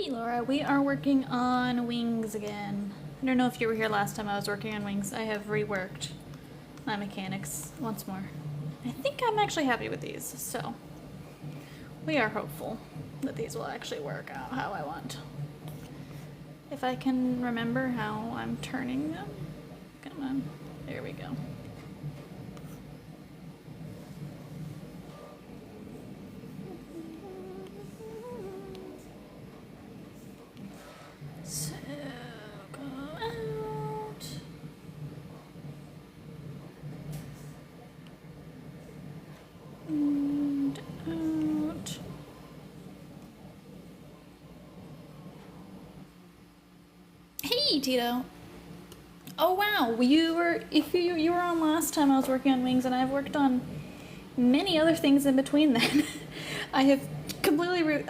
Hey Laura, we are working on wings again. I don't know if you were here last time I was working on wings. I have reworked my mechanics once more. I think I'm actually happy with these, so we are hopeful that these will actually work out how I want. If I can remember how I'm turning them. Come on, there we go. So, go out. And out. Hey, Tito. Oh wow, you were on last time I was working on wings, and I've worked on many other things in between then. I have completely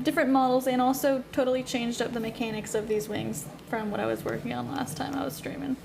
different models and also totally changed up the mechanics of these wings from what I was working on last time I was streaming.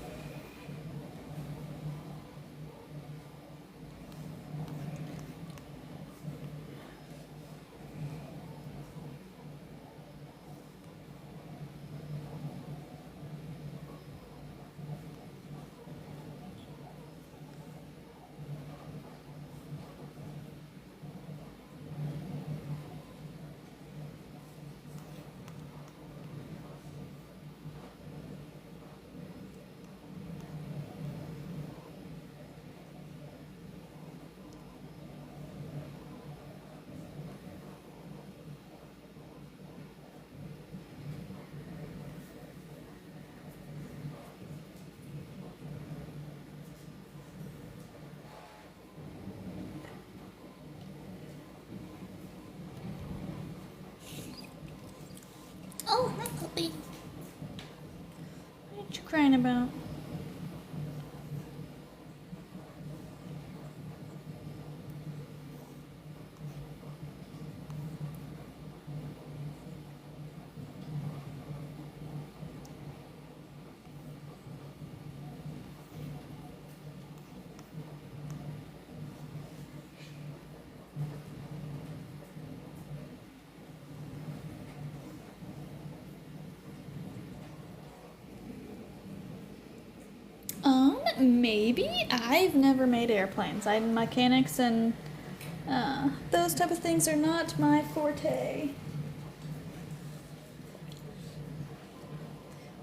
Oh, hi, puppy. What are you crying about? Maybe. I've never made airplanes. Mechanics and those type of things are not my forte.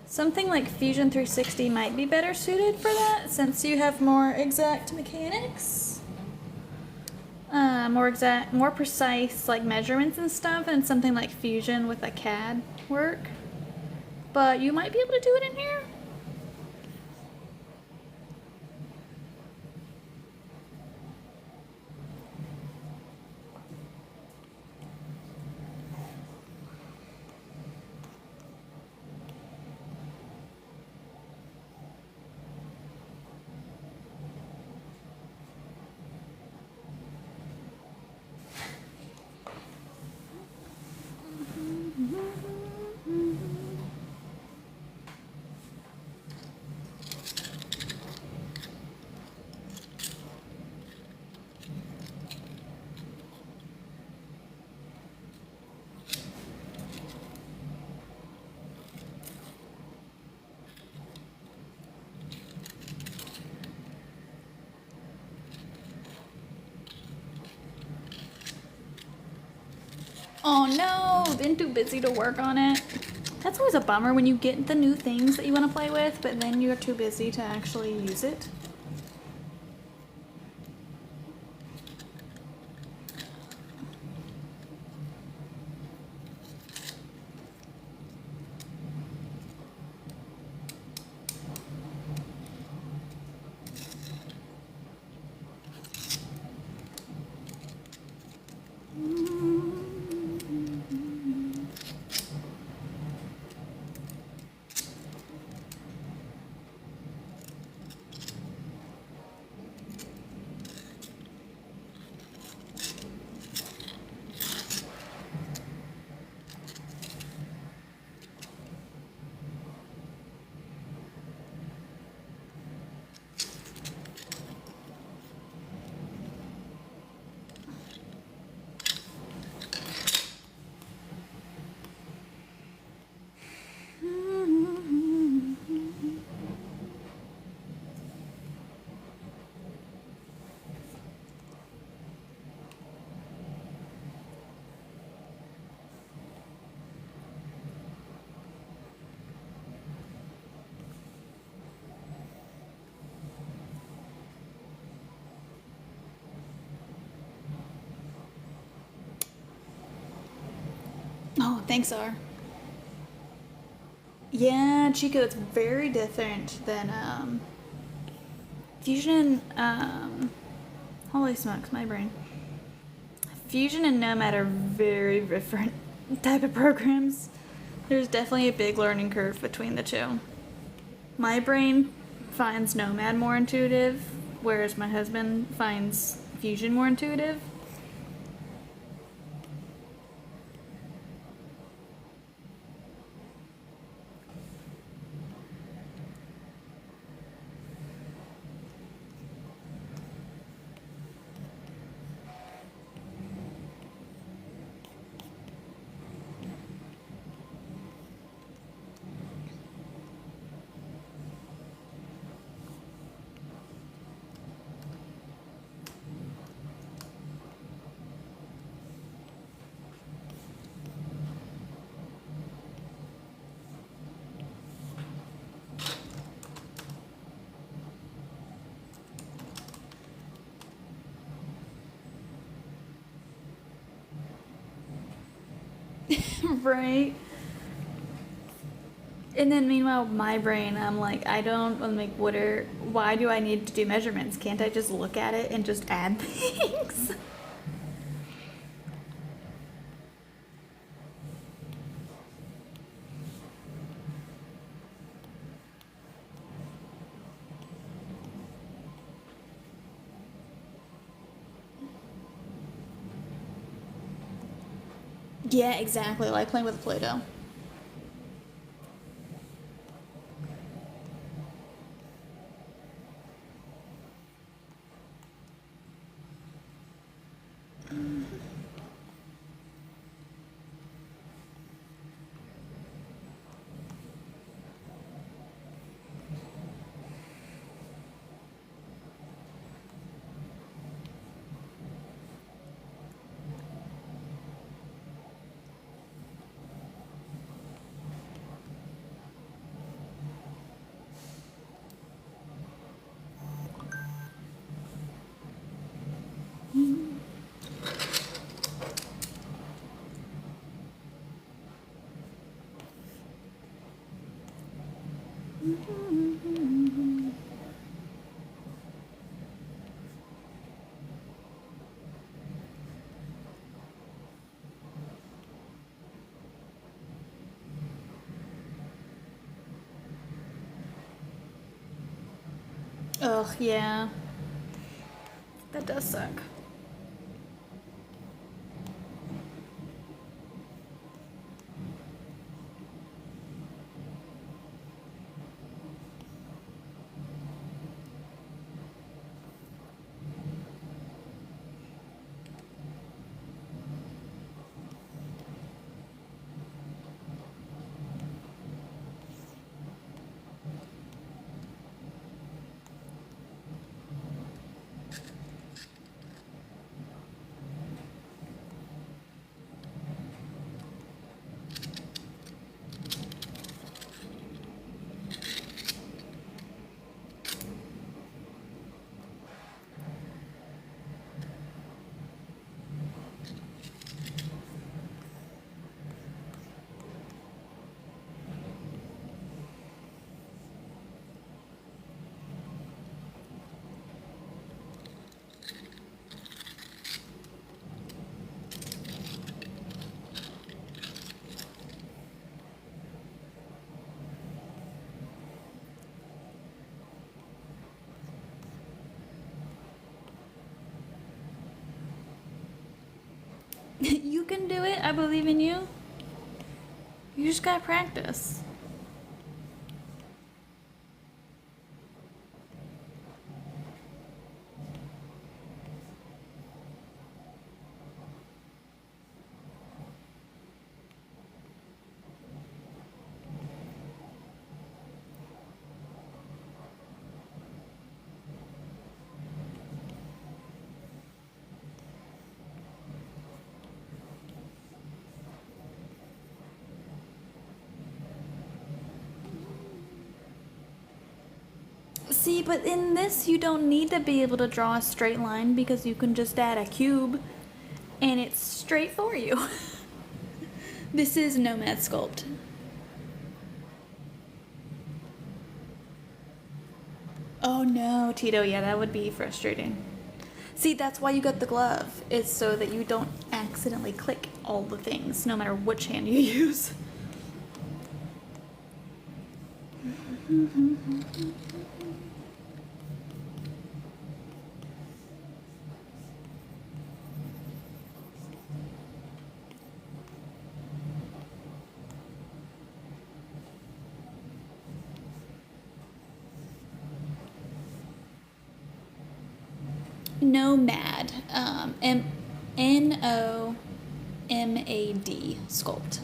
Something like Fusion 360 might be better suited for that, since you have more exact mechanics. More precise like measurements and stuff, and something like Fusion with a CAD work. But you might be able to do it in here. Oh no, been too busy to work on it. That's always a bummer when you get the new things that you want to play with, but then you're too busy to actually use it. Oh, thanks, R. Yeah, Chico, it's very different than Fusion. Holy smokes, my brain. Fusion and Nomad are very different type of programs. There's definitely a big learning curve between the two. My brain finds Nomad more intuitive, whereas my husband finds Fusion more intuitive. Right? And then meanwhile, my brain, I'm like, I'm like, why do I need to do measurements? Can't I just look at it and just add things? Yeah, exactly. Like playing with Play-Doh. Ugh, yeah. That does suck. You can do it. I believe in you. You just gotta practice. See, but in this, you don't need to be able to draw a straight line because you can just add a cube and it's straight for you. This is Nomad Sculpt. Oh no, Tito, yeah, that would be frustrating. See, that's why you got the glove, is so that you don't accidentally click all the things, no matter which hand you use. Nomad, Nomad sculpt.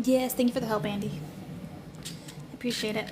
Yes, thank you for the help, Andy. Appreciate it.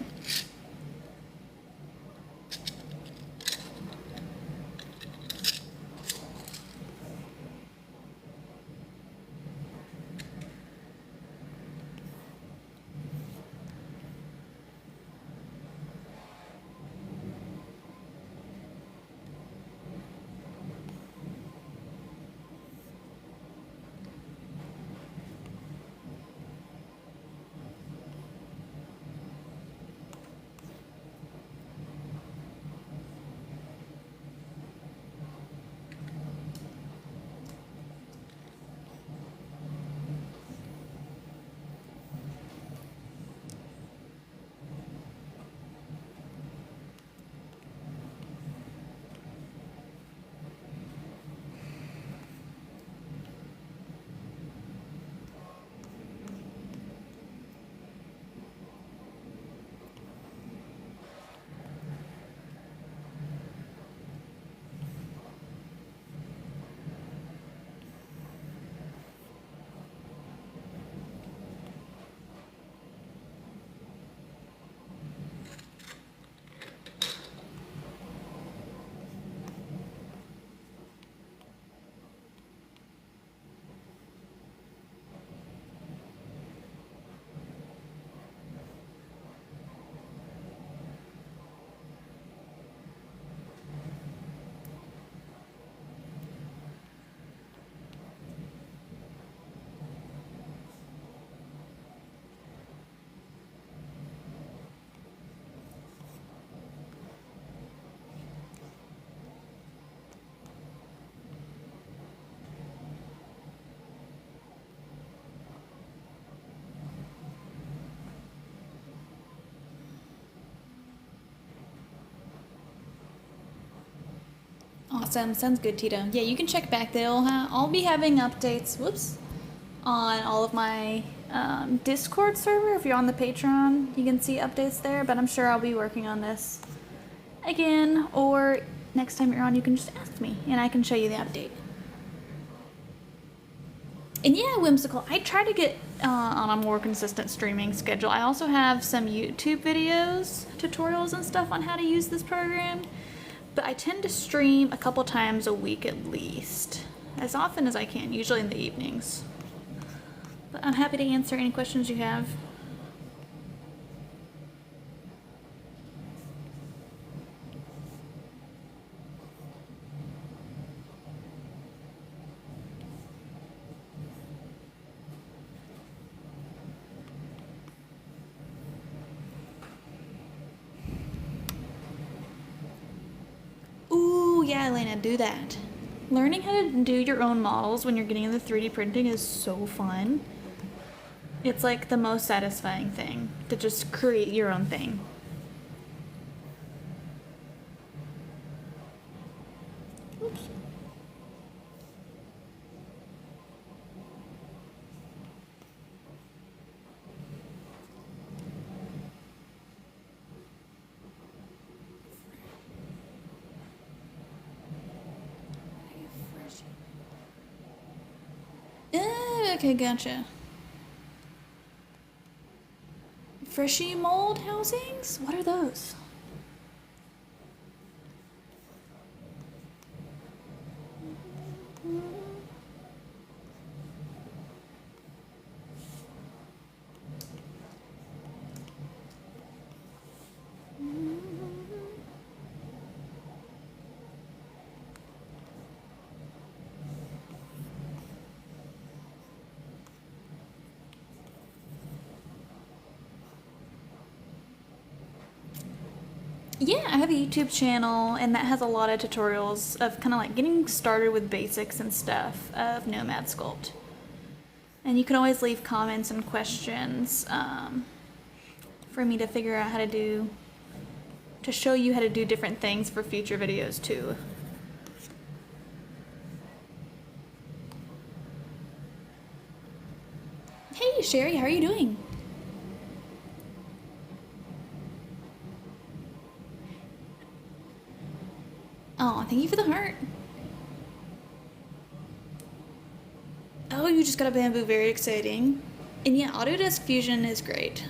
Awesome, sounds good, Tito. Yeah, you can check back there. I'll be having updates, whoops, on all of my Discord server. If you're on the Patreon, you can see updates there, but I'm sure I'll be working on this again, or next time you're on, you can just ask me, and I can show you the update. And yeah, Whimsical, I try to get on a more consistent streaming schedule. I also have some YouTube videos, tutorials and stuff on how to use this program. But I tend to stream a couple times a week at least, as often as I can, usually in the evenings. But I'm happy to answer any questions you have. yeah, Elena, do that. Learning how to do your own models when you're getting into 3D printing is so fun. It's like the most satisfying thing to just create your own thing. Oops. Okay, gotcha. Freshy mold housings? What are those? Yeah, I have a YouTube channel, and that has a lot of tutorials of kind of like getting started with basics and stuff of Nomad Sculpt. And you can always leave comments and questions for me to figure out how to do, to show you how to do different things for future videos too. Hey Sherry, how are you doing? Oh, thank you for the heart. Oh, you just got a bamboo, very exciting. And yeah, Autodesk Fusion is great,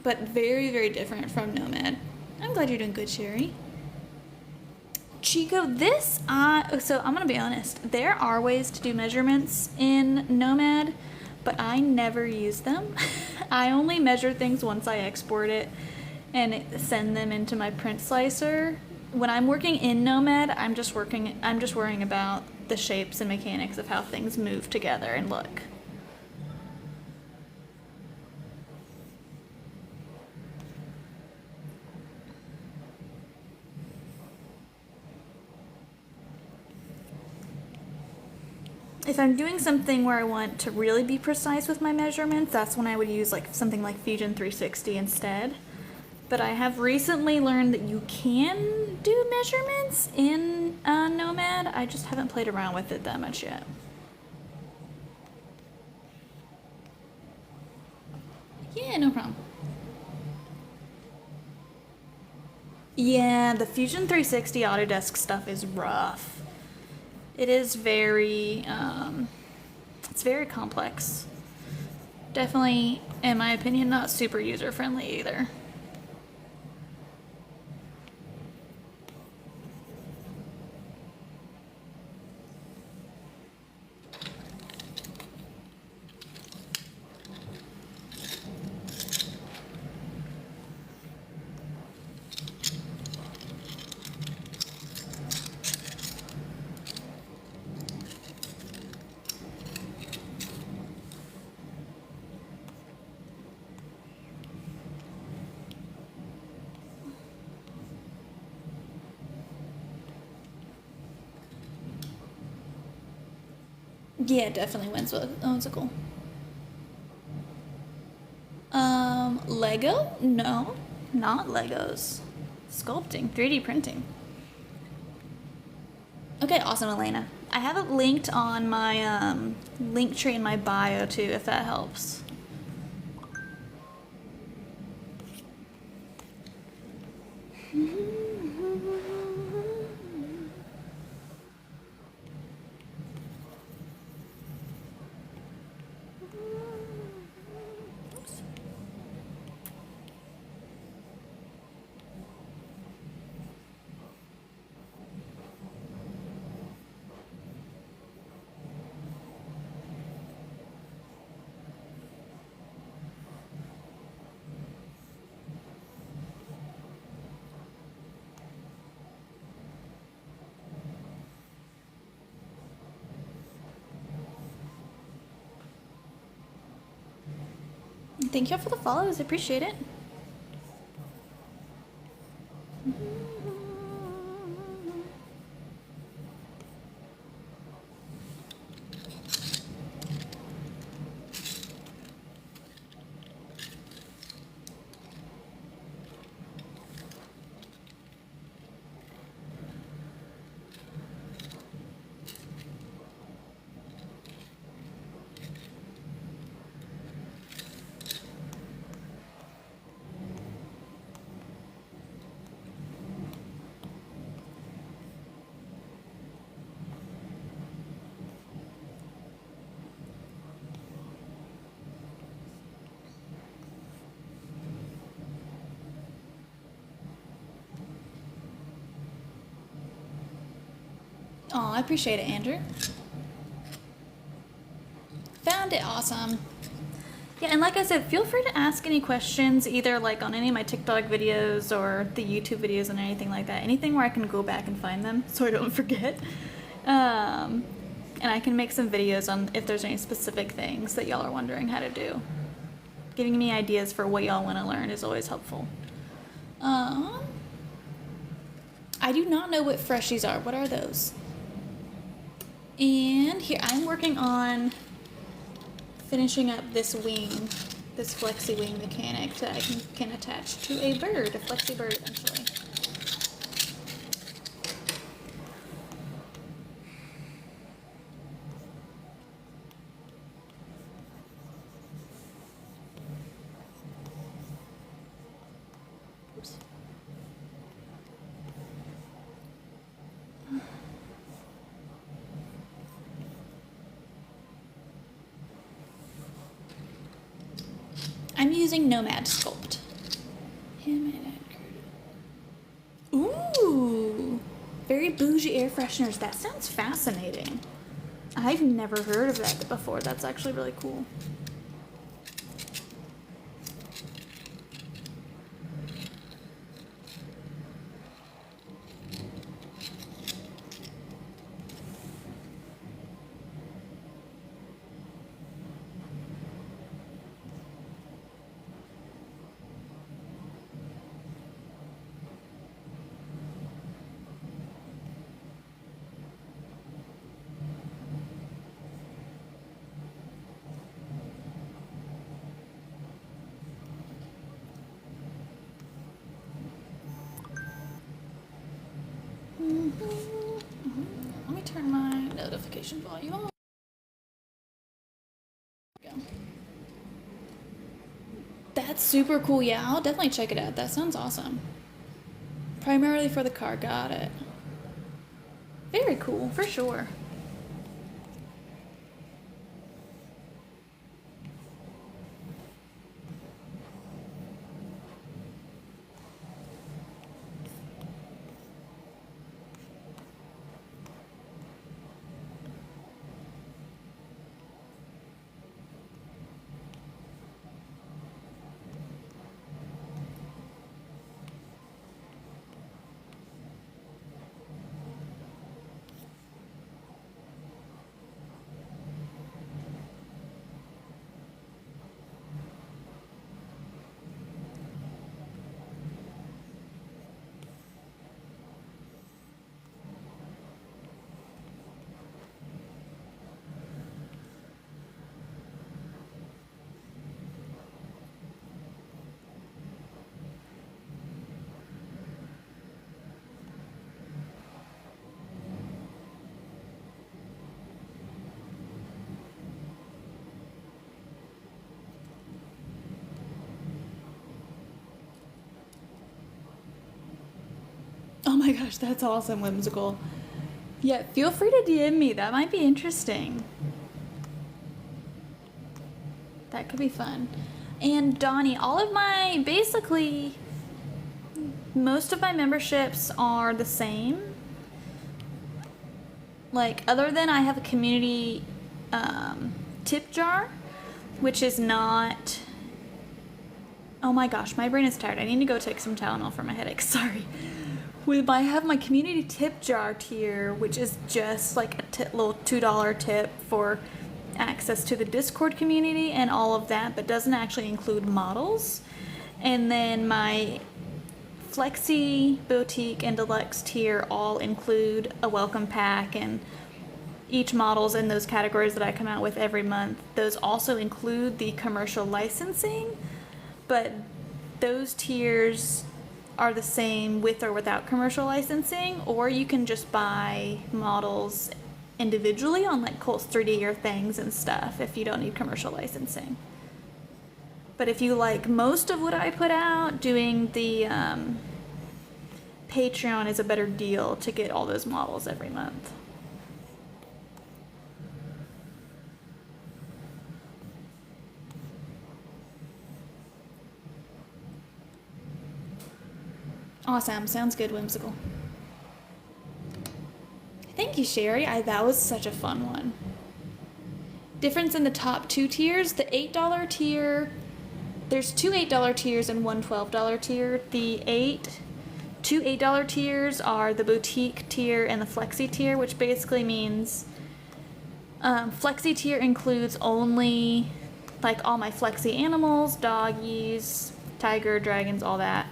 but very, very different from Nomad. I'm glad you're doing good, Sherry. Chico, so I'm gonna be honest, there are ways to do measurements in Nomad, but I never use them. I only measure things once I export it and send them into my print slicer. When I'm working in Nomad, I'm just worrying about the shapes and mechanics of how things move together and look. If I'm doing something where I want to really be precise with my measurements, that's when I would use like something like Fusion 360 instead. But I have recently learned that you can do measurements in Nomad. I just haven't played around with it that much yet. Yeah, no problem. Yeah, the Fusion 360 Autodesk stuff is rough. It is very, it's very complex. Definitely, in my opinion, not super user-friendly either. Yeah, definitely whimsical. Lego? No, not Legos. Sculpting, 3D printing. Okay, awesome, Elena. I have it linked on my link tree in my bio too, if that helps. Thank you for the follows. I appreciate it. Oh, I appreciate it, Andrew. Found it. Awesome. Yeah, and like I said, feel free to ask any questions, either like on any of my TikTok videos or the YouTube videos and anything like that. Anything where I can go back and find them so I don't forget. And I can make some videos on if there's any specific things that y'all are wondering how to do. Giving me ideas for what y'all want to learn is always helpful. I do not know what freshies are. What are those? And here, I'm working on finishing up this wing, this flexi wing mechanic that I can attach to a bird, a flexi bird eventually. Oops. I'm using Nomad Sculpt. Ooh, very bougie air fresheners. That sounds fascinating. I've never heard of that before. That's actually really cool. Let me turn my notification volume on. That's super cool. Yeah, I'll definitely check it out. That sounds awesome. Primarily for the car. Got it. Very cool, for sure. Oh my gosh, that's awesome, Whimsical. Yeah, feel free to DM me. That might be interesting. That could be fun. And Donnie, all of my, basically, most of my memberships are the same. Like, other than I have a community tip jar, which is not... Oh my gosh, my brain is tired. I need to go take some Tylenol for my headache. Sorry. I have my community tip jar tier, which is just like a little $2 tip for access to the Discord community and all of that, but doesn't actually include models. And then my Flexi, Boutique, and Deluxe tier all include a welcome pack, and each models in those categories that I come out with every month, those also include the commercial licensing, but those tiers are the same with or without commercial licensing, or you can just buy models individually on like Colts 3D or things and stuff if you don't need commercial licensing. But if you like most of what I put out, doing the Patreon is a better deal to get all those models every month. Awesome. Sounds good, Whimsical. Thank you, Sherry. That was such a fun one. Difference in the top 2 tiers. The $8 tier, there's 2 $8 tiers and one $12 tier. The two $8 tiers are the boutique tier and the flexi tier, which basically means flexi tier includes only like all my flexi animals, doggies, tiger, dragons, all that.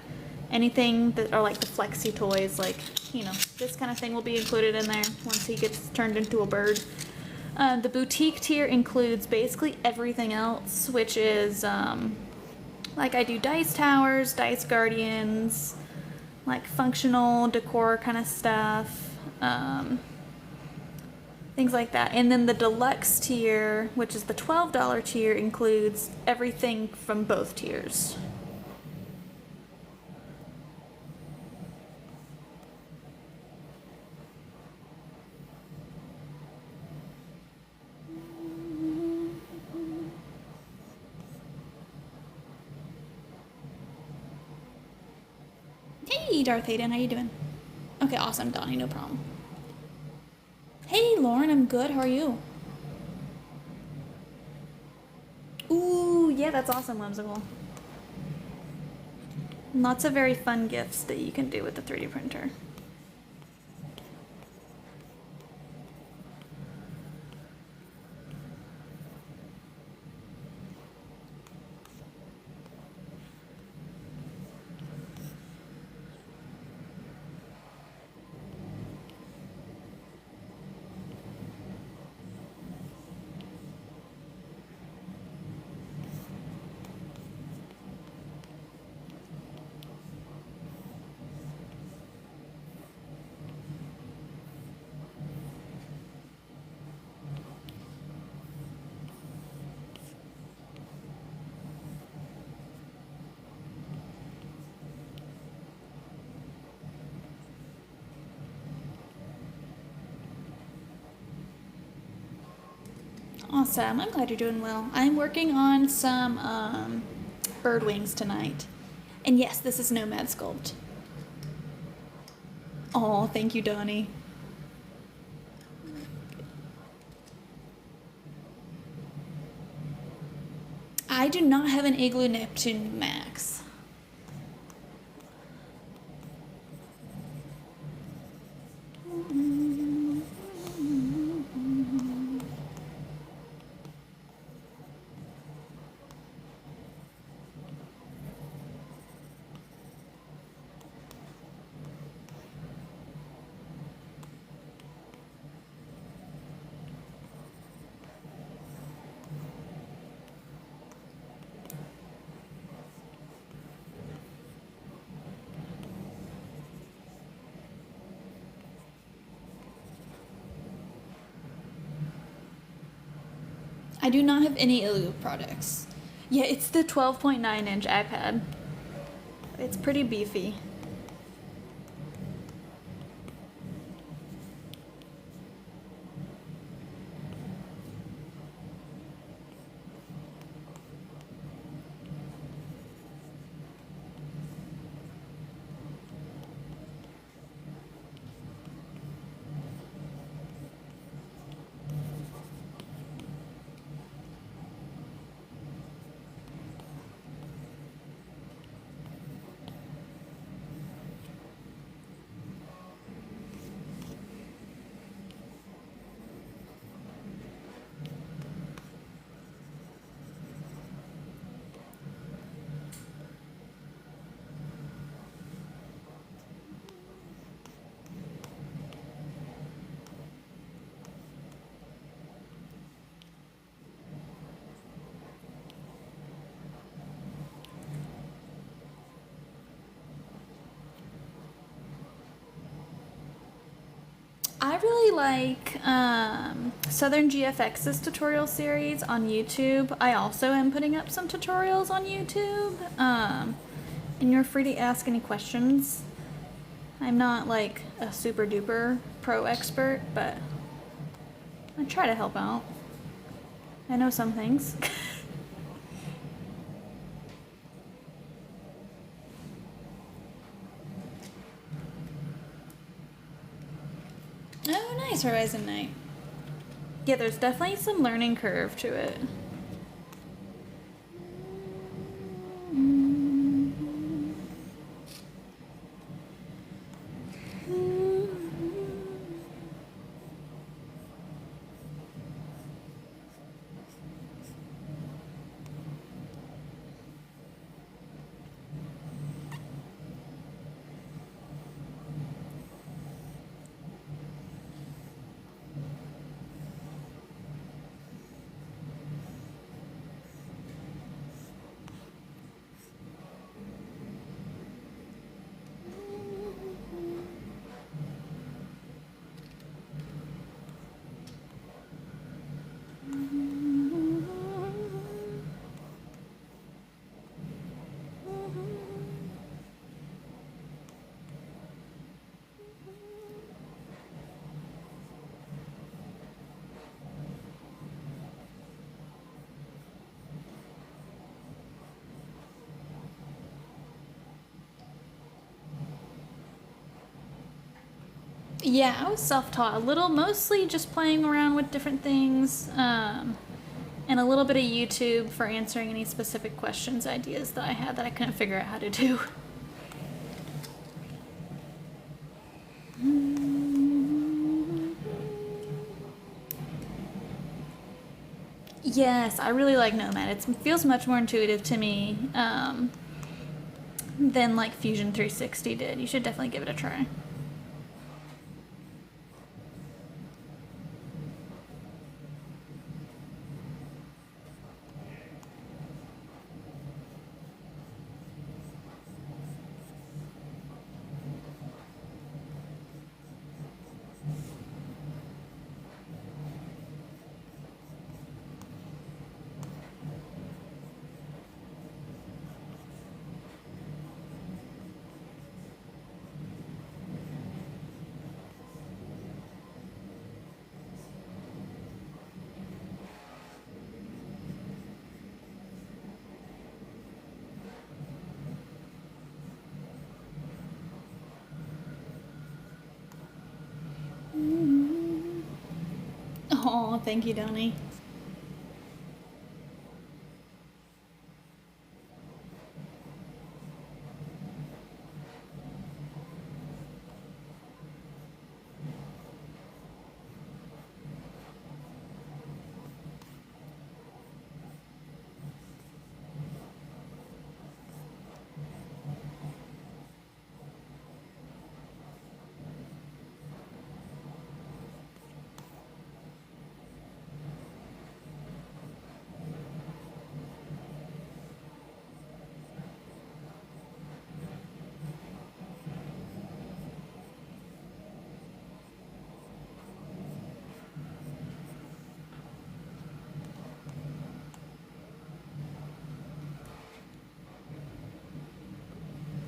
Anything that are like the flexi toys, like, you know, this kind of thing will be included in there once he gets turned into a bird. The boutique tier includes basically everything else, which is, like I do dice towers, dice guardians, like functional decor kind of stuff, things like that. And then the deluxe tier, which is the $12 tier, includes everything from both tiers. Hey, Darth Hayden, how you doing? Okay, awesome, Donnie, no problem. Hey, Lauren, I'm good. How are you? Ooh, yeah, that's awesome, Whimsical. Lots of very fun gifts that you can do with the 3D printer. Awesome. I'm glad you're doing well. I'm working on some bird wings tonight. And yes, this is Nomad Sculpt. Oh, thank you, Donnie. I do not have an Igloo Neptune Max. I do not have any Igloo products. Yeah, it's the 12.9-inch iPad. It's pretty beefy. I really like Southern GFX's tutorial series on YouTube. I also am putting up some tutorials on YouTube. And you're free to ask any questions. I'm not like a super duper pro expert, but I try to help out. I know some things. Oh Nice Horizon Knight. Yeah, there's definitely some learning curve to it. Yeah, I was self-taught a little, mostly just playing around with different things, and a little bit of YouTube for answering any specific questions, ideas that I had that I couldn't figure out how to do. Yes, I really like Nomad. It feels much more intuitive to me than like Fusion 360 did. You should definitely give it a try. Oh, thank you, Donnie.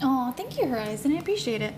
Oh, thank you, Horizon. I appreciate it.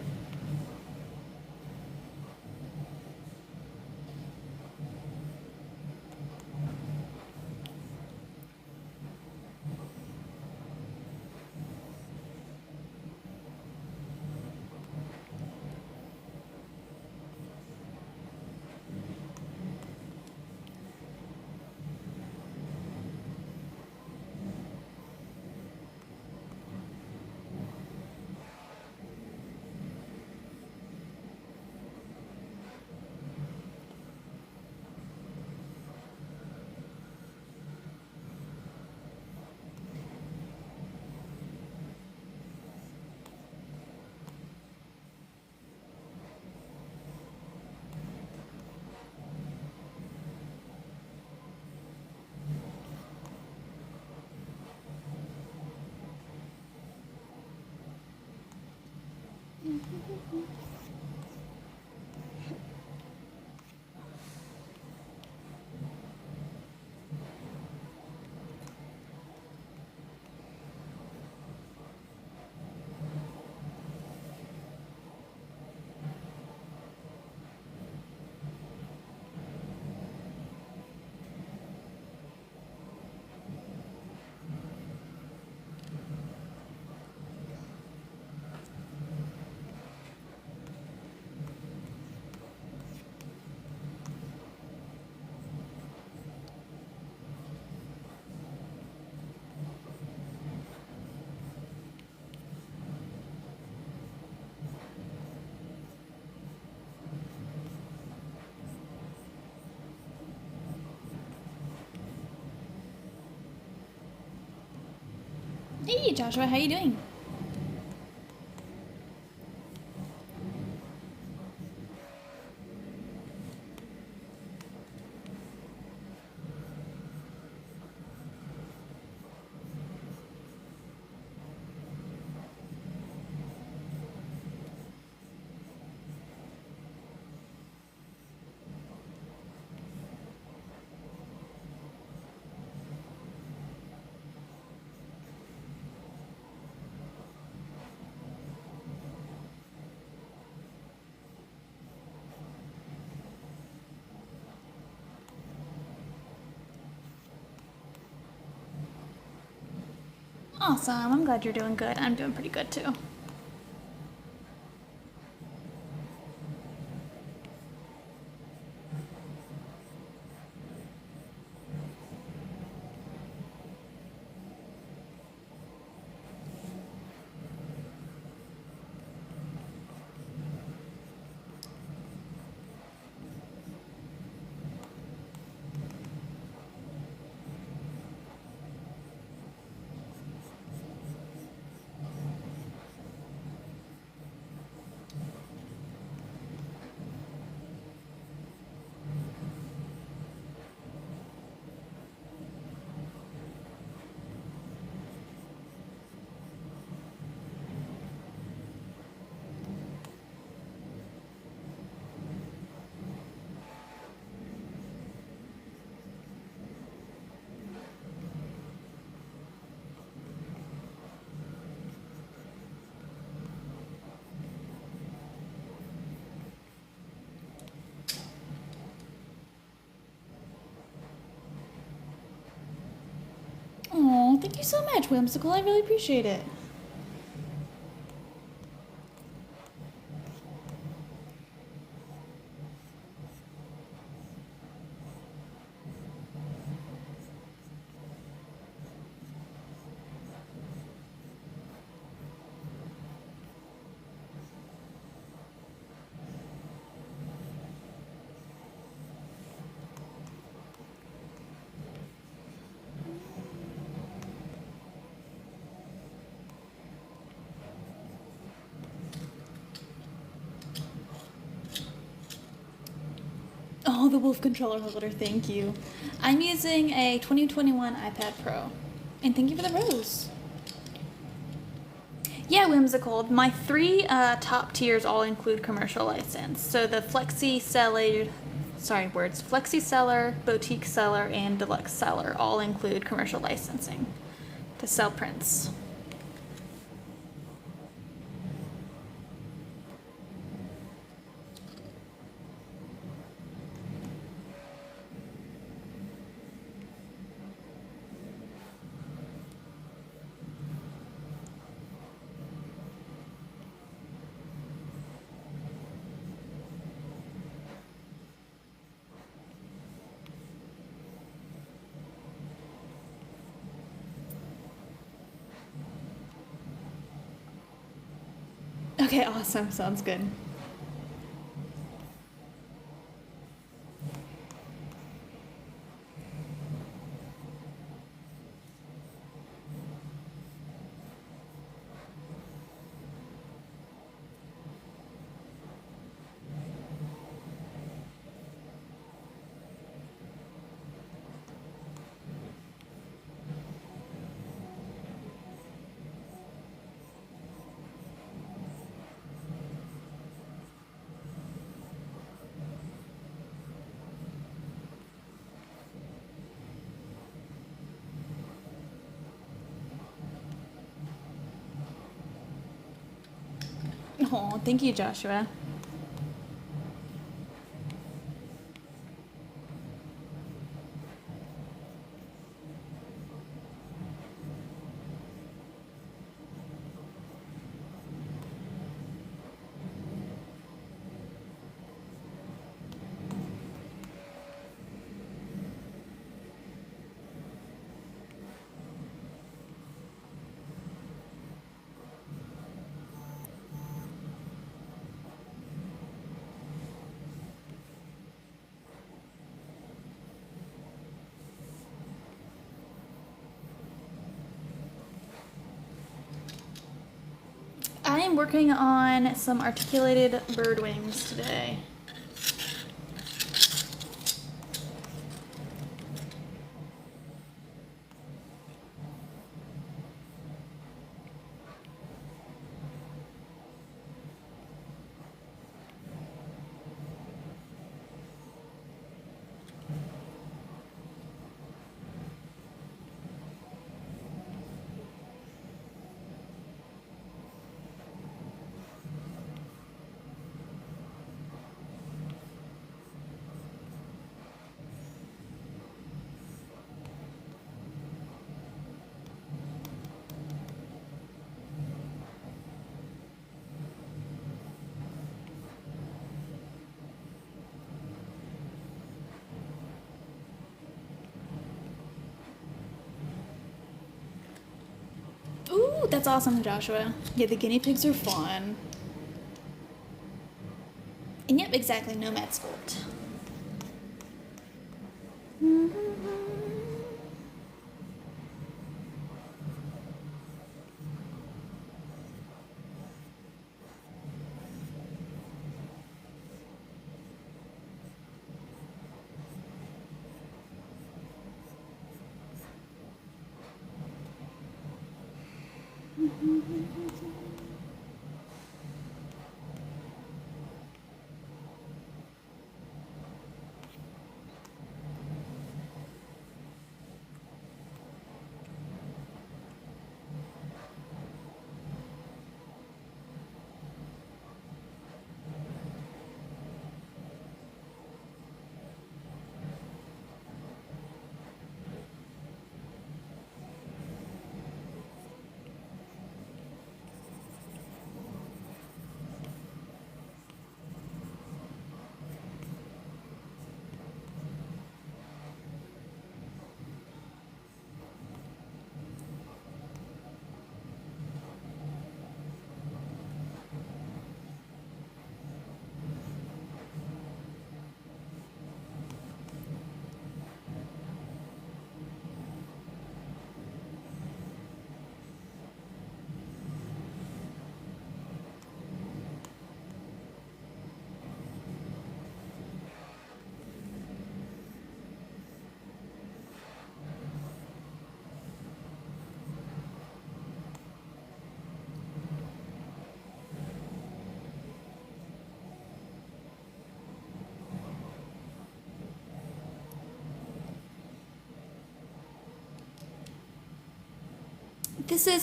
Hey Joshua, how you doing? Awesome, I'm glad you're doing good. I'm doing pretty good too. Oh, thank you so much, Whimsical. I really appreciate it. Oh, the Wolf controller holder, thank you. I'm using a 2021 iPad Pro. And thank you for the rose. Yeah, Whimsical. My three top tiers all include commercial license. So the Flexi Seller, Boutique Seller, and Deluxe Seller all include commercial licensing to sell prints. Okay, awesome. Sounds good. Oh, thank you, Joshua. I'm working on some articulated bird wings today. Ooh, that's awesome, Joshua. Yeah, the guinea pigs are fun. And yep, exactly, nomad sculpt.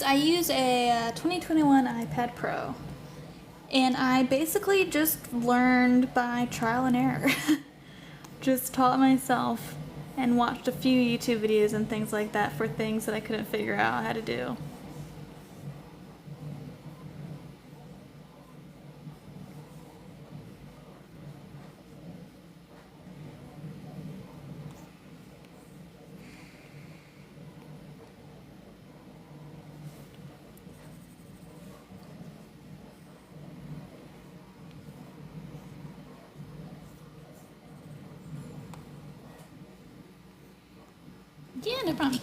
I use a 2021 iPad Pro, and I basically just learned by trial and error. Just taught myself and watched a few YouTube videos and things like that for things that I couldn't figure out how to do. Yeah, no problem.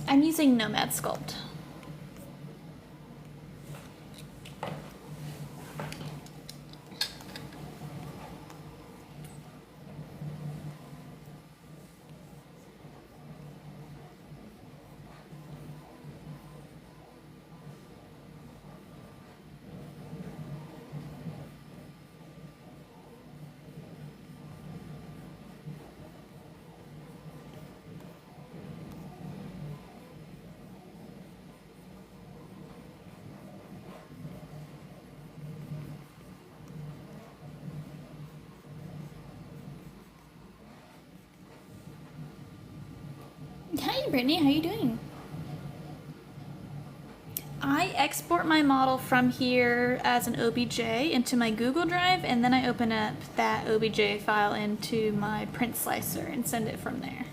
I'm using Nomad Sculpt. Hi, Brittany. How you doing? I export my model from here as an OBJ into my Google Drive, and then I open up that OBJ file into my print slicer and send it from there.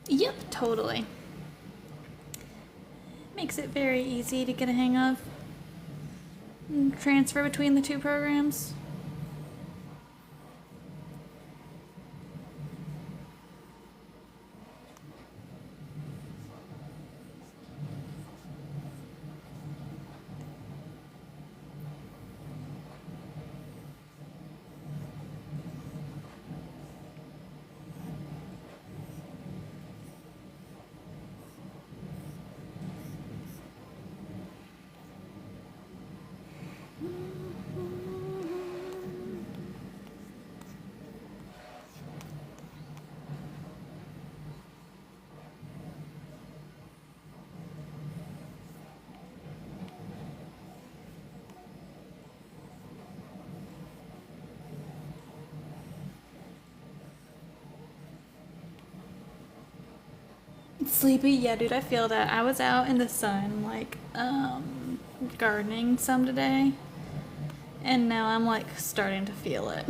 Yep, totally. Makes it very easy to get a hang of and transfer between the two programs. Sleepy? Yeah, dude, I feel that. I was out in the sun, like, gardening some today, and now I'm, like, starting to feel it.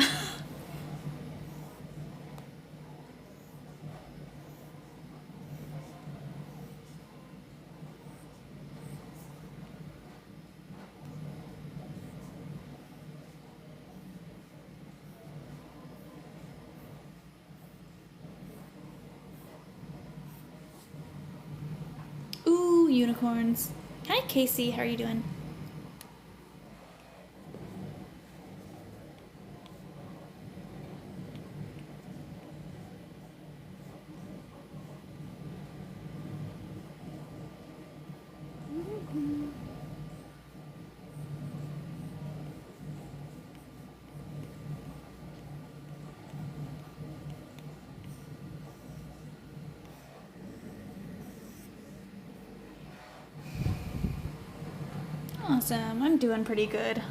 Ooh, unicorns. Hi, Casey. How are you doing? Awesome. I'm doing pretty good.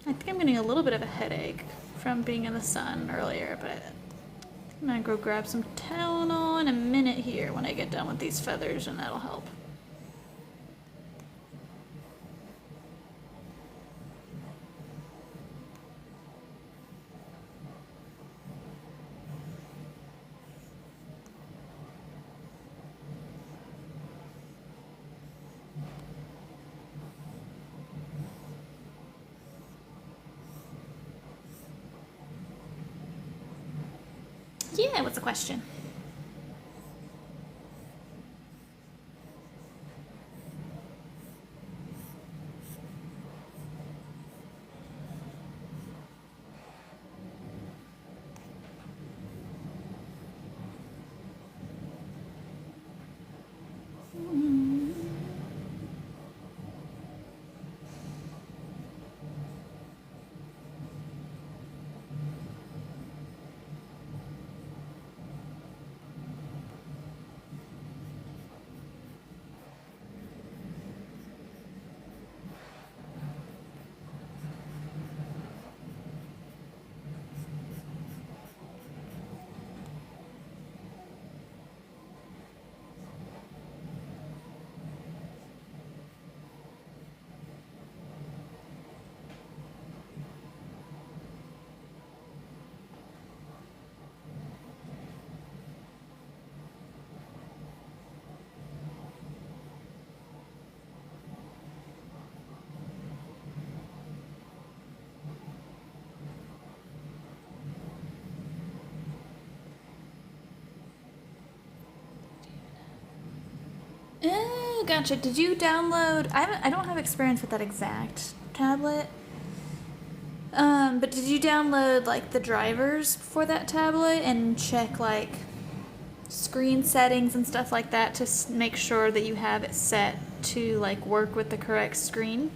I think I'm getting a little bit of a headache from being in the sun earlier, but I'm gonna go grab some Tylenol in a minute here when I get done with these feathers, and that'll help. Yeah, what's the question? Oh, gotcha. Did you download? I don't have experience with that exact tablet. But did you download like the drivers for that tablet and check like screen settings and stuff like that to make sure that you have it set to like work with the correct screen?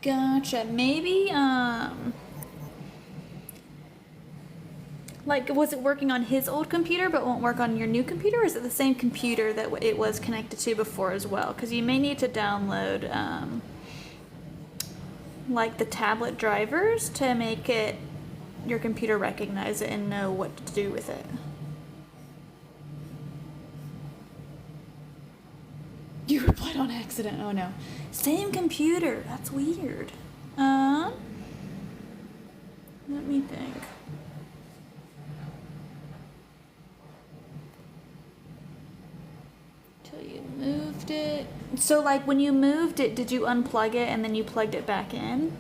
Gotcha. Maybe, like, was it working on his old computer but won't work on your new computer? Or is it the same computer that it was connected to before as well? Because you may need to download, like, the tablet drivers to make it, your computer recognize it and know what to do with it. You replied on accident. Oh no. Same computer. That's weird. Let me think. Till you moved it. So like when you moved it, did you unplug it and then you plugged it back in?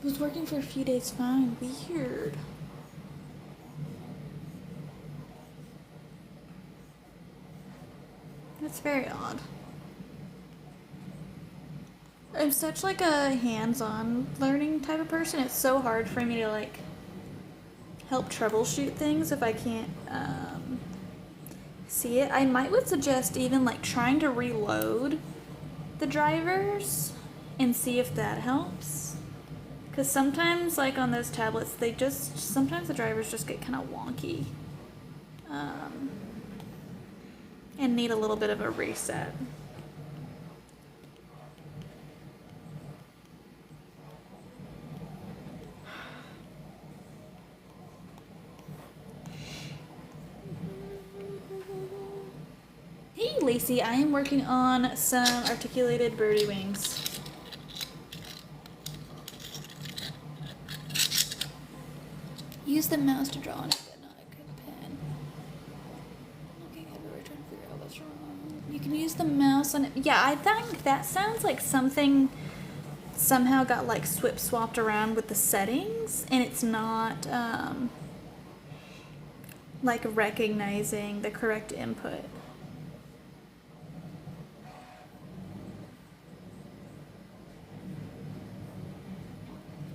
It was working for a few days fine. Weird. That's very odd. I'm such like a hands-on learning type of person. It's so hard for me to like help troubleshoot things if I can't see it. I would suggest even like trying to reload the drivers and see if that helps. Because sometimes, like on those tablets, sometimes the drivers just get kind of wonky and need a little bit of a reset. Hey, Lacey, I am working on some articulated birdie wings. Use the mouse to draw on it, but not a good pen. Looking everywhere trying to figure out what's wrong. You can use the mouse on it. Yeah, I think that sounds like something somehow got like swapped around with the settings, and it's not like recognizing the correct input.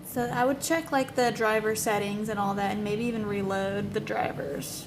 So I would check like the driver settings and all that, and maybe even reload the drivers.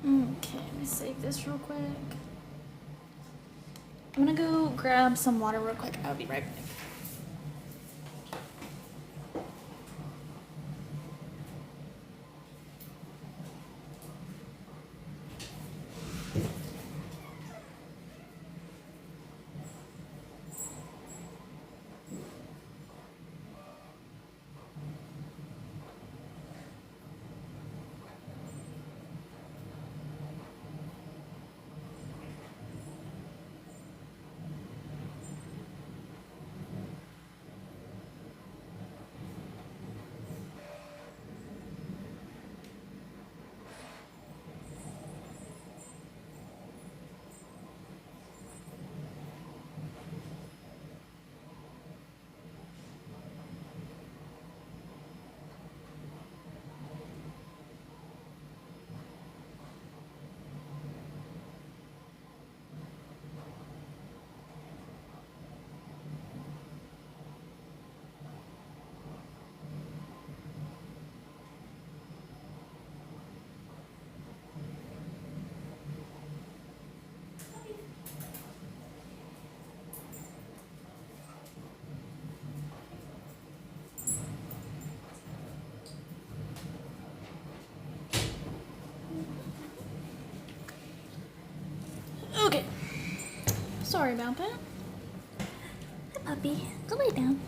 Okay, let me save this real quick. I'm gonna go grab some water real quick. I'll be right back. Okay. Sorry about that. Hi, puppy. Go lay down.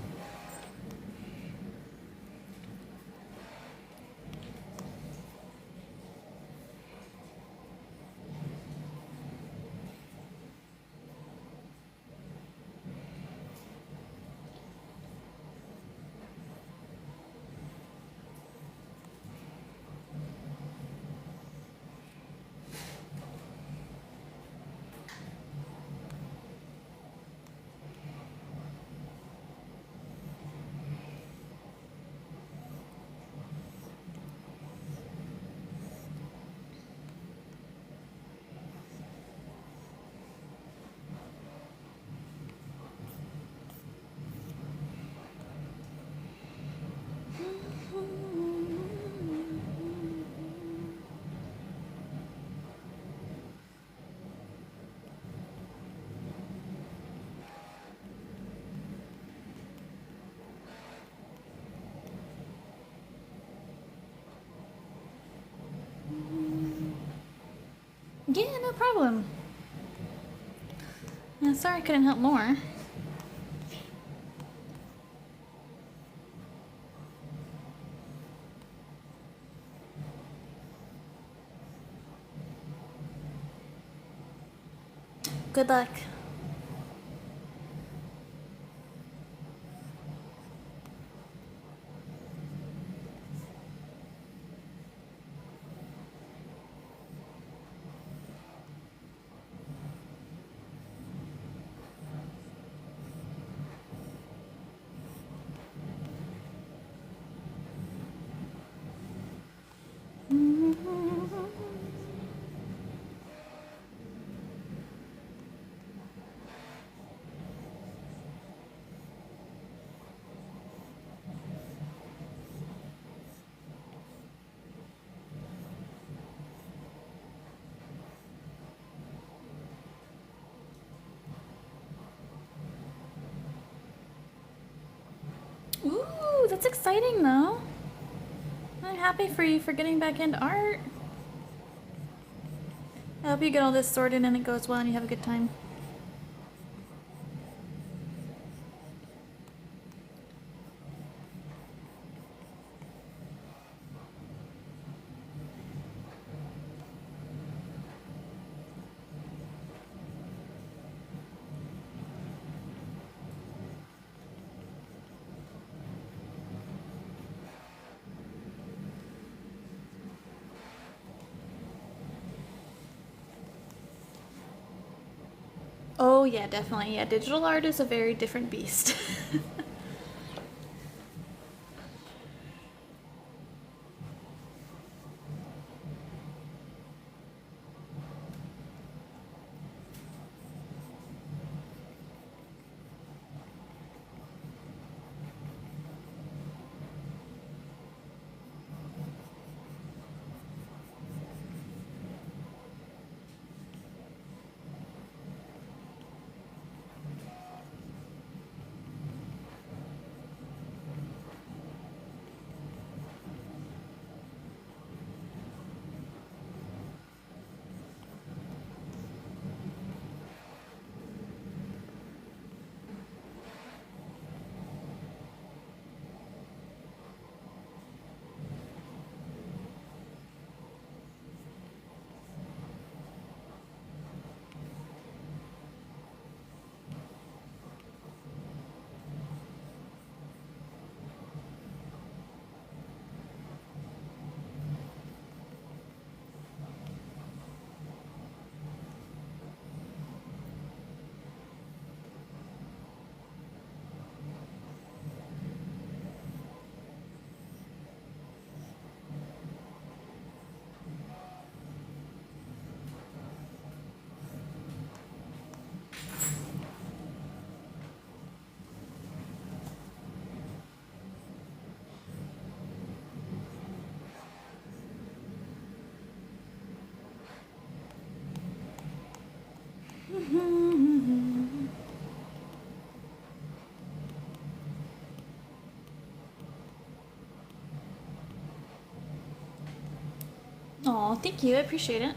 Yeah, no problem. Sorry I couldn't help more. Good luck. That's exciting though. I'm happy for you for getting back into art. I hope you get all this sorted and it goes well and you have a good time. Oh yeah, definitely. Yeah, digital art is a very different beast. Oh, thank you. I appreciate it.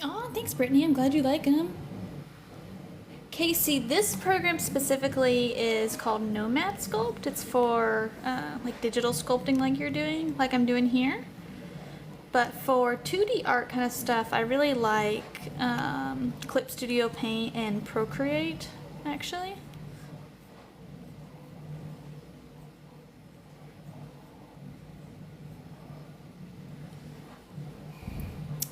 Oh, thanks, Brittany. I'm glad you like them. Casey, this program specifically is called Nomad Sculpt. It's for like digital sculpting like you're doing, like I'm doing here. But for 2D art kind of stuff, I really like Clip Studio Paint and Procreate, actually.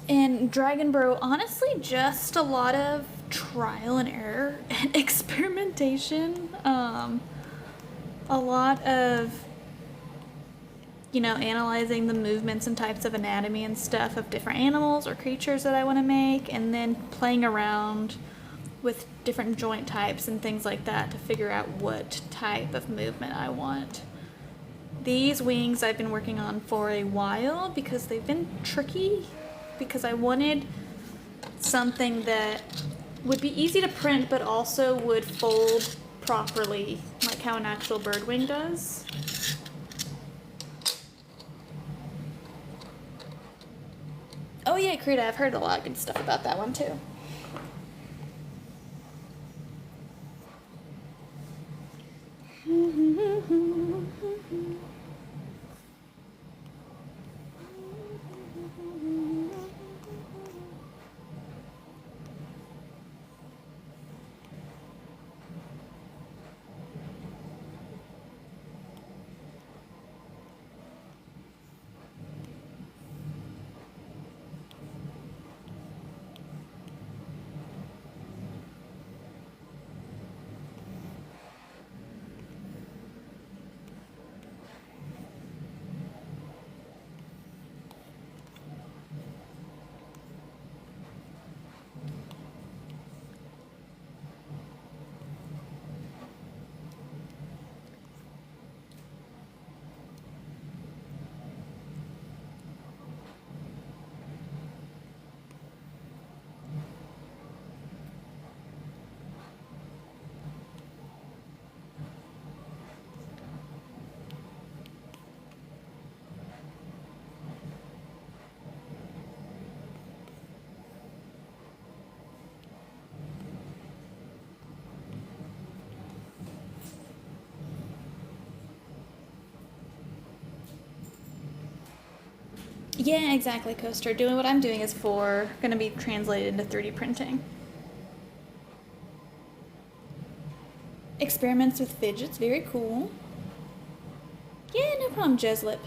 And Dragon Bro, honestly, just a lot of trial and error and experimentation. A lot of, you know, analyzing the movements and types of anatomy and stuff of different animals or creatures that I want to make, and then playing around with different joint types and things like that to figure out what type of movement I want. These wings I've been working on for a while because they've been tricky, because I wanted something that would be easy to print, but also would fold properly, like how an actual bird wing does. Oh yeah, Krita, I've heard a lot of good stuff about that one too. Yeah, exactly, Coaster. Doing what I'm doing is for going to be translated into 3D printing. Experiments with fidgets, very cool. Yeah, no problem, Jeslip.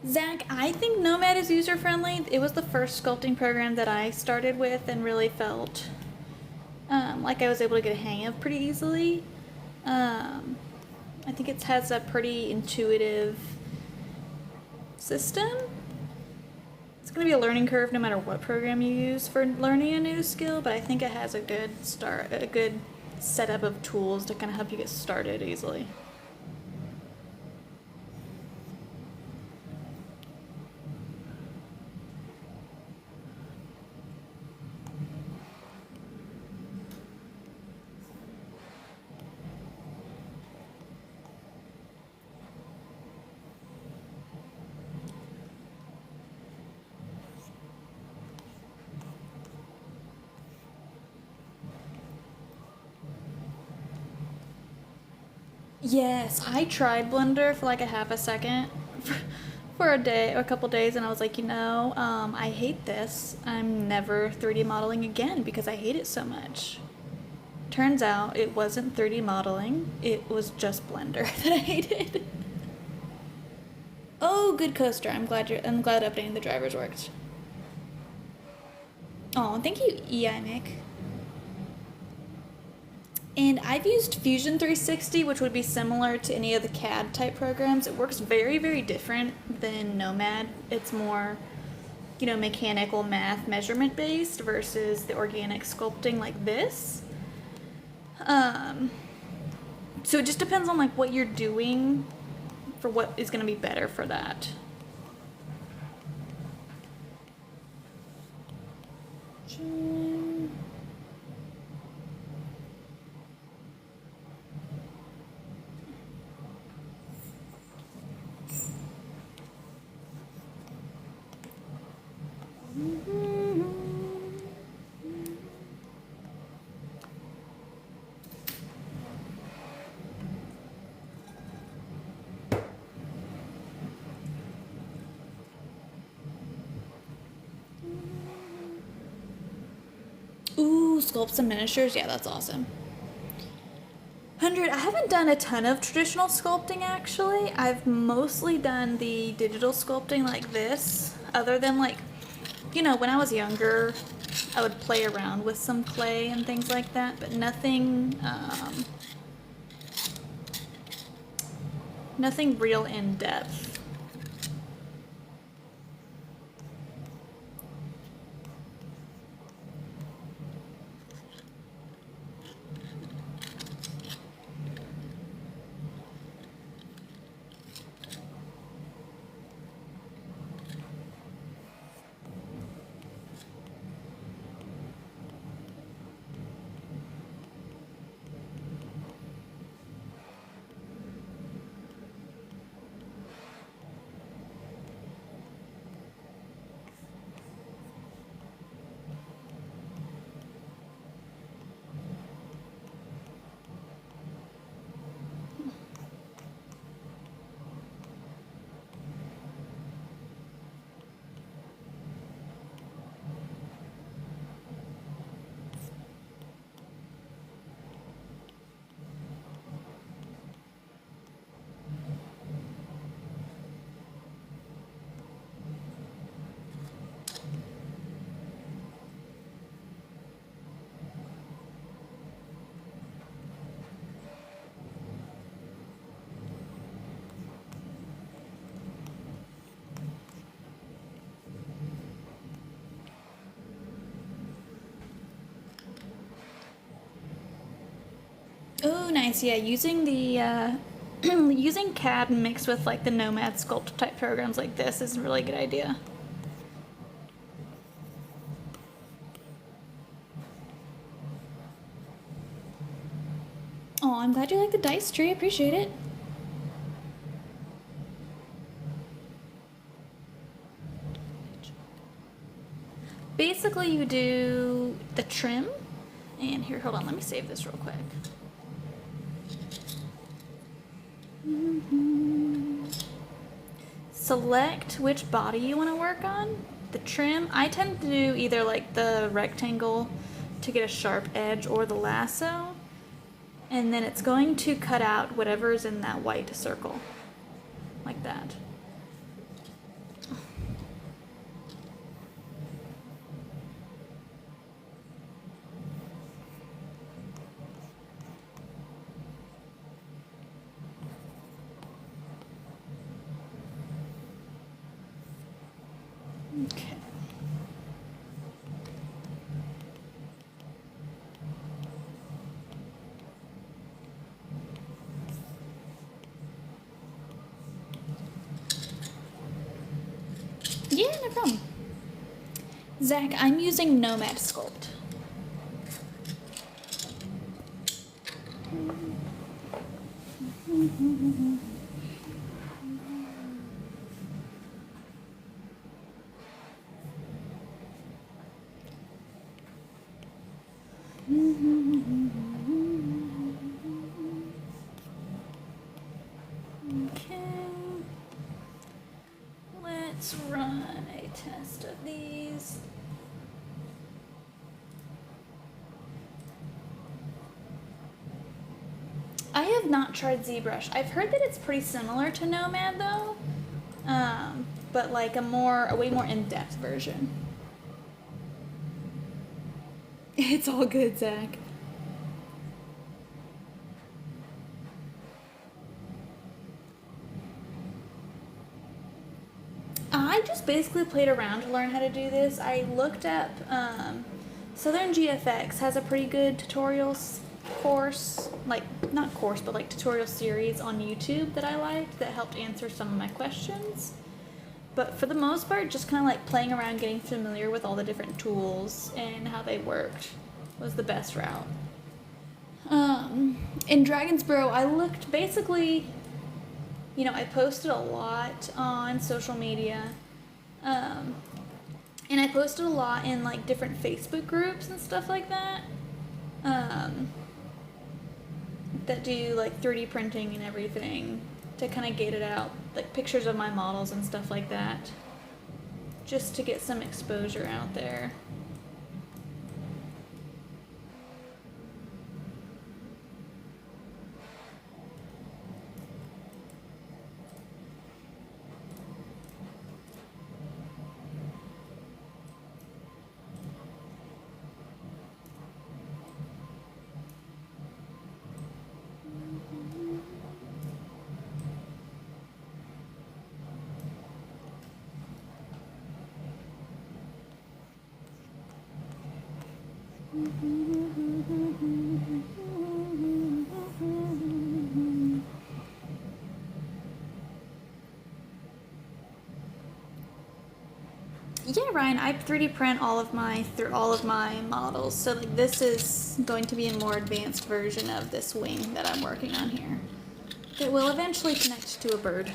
Zach, I think Nomad is user friendly. It was the first sculpting program that I started with and really felt like I was able to get a hang of pretty easily. I think it has a pretty intuitive system. It's going to be a learning curve no matter what program you use for learning a new skill, but I think it has a good setup of tools to kind of help you get started easily. Yes, I tried Blender for like a half a second for a day or a couple days, and I was like, I hate this. I'm never 3D modeling again because I hate it so much. Turns out it wasn't 3D modeling, it was just Blender that I hated. Oh, good, Coaster. I'm glad updating the drivers worked. Oh, thank you, Mick. And I've used Fusion 360, which would be similar to any of the CAD type programs. It works very, very different than Nomad. It's more, mechanical math measurement based versus the organic sculpting like this. So it just depends on like what you're doing for what is going to be better for that. Ooh, sculpt some miniatures. Yeah, that's awesome. 100. I haven't done a ton of traditional sculpting actually. I've mostly done the digital sculpting like this. Other than when I was younger, I would play around with some clay and things like that, but nothing real in depth. nice. Yeah, using the using CAD mixed with like the Nomad Sculpt type programs like this is a really good idea. Oh, I'm glad you like the dice tree. Appreciate it. Basically, you do the trim, and here, hold on, let me save this real quick. Select which body you want to work on. The trim, I tend to do either like the rectangle to get a sharp edge or the lasso, and then it's going to cut out whatever's in that white circle, like that. Okay. Yeah, no problem. Zach, I'm using Nomad Sculpt. Okay. Let's run a test of these. I have not tried ZBrush. I've heard that it's pretty similar to Nomad though, but like a way more in-depth version. It's all good, Zach. I just basically played around to learn how to do this. I looked up, Southern GFX has a pretty good tutorials course, like, not course, but like tutorial series on YouTube that I liked that helped answer some of my questions. But for the most part, just kind of like playing around, getting familiar with all the different tools and how they worked was the best route. In Dragon's Burrow, I looked basically, you know, I posted a lot on social media, and I posted a lot in like different Facebook groups and stuff like that, that do like 3D printing and everything to kind of get it out, like pictures of my models and stuff like that, just to get some exposure out there. Yeah, Ryan, I 3D print all of my models, so like this is going to be a more advanced version of this wing that I'm working on here. It will eventually connect to a bird.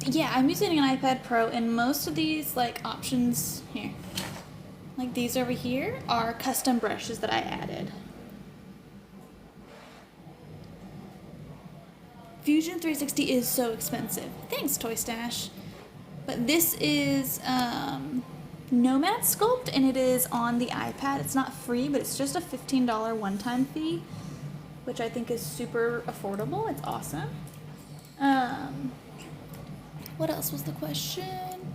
Yeah, I'm using an iPad Pro, and most of these like options here, like these over here, are custom brushes that I added. Fusion 360 is so expensive. Thanks, Toy Stash. But this is Nomad Sculpt, and it is on the iPad. It's not free, but it's just a $15 one-time fee, which I think is super affordable. It's awesome. What else was the question?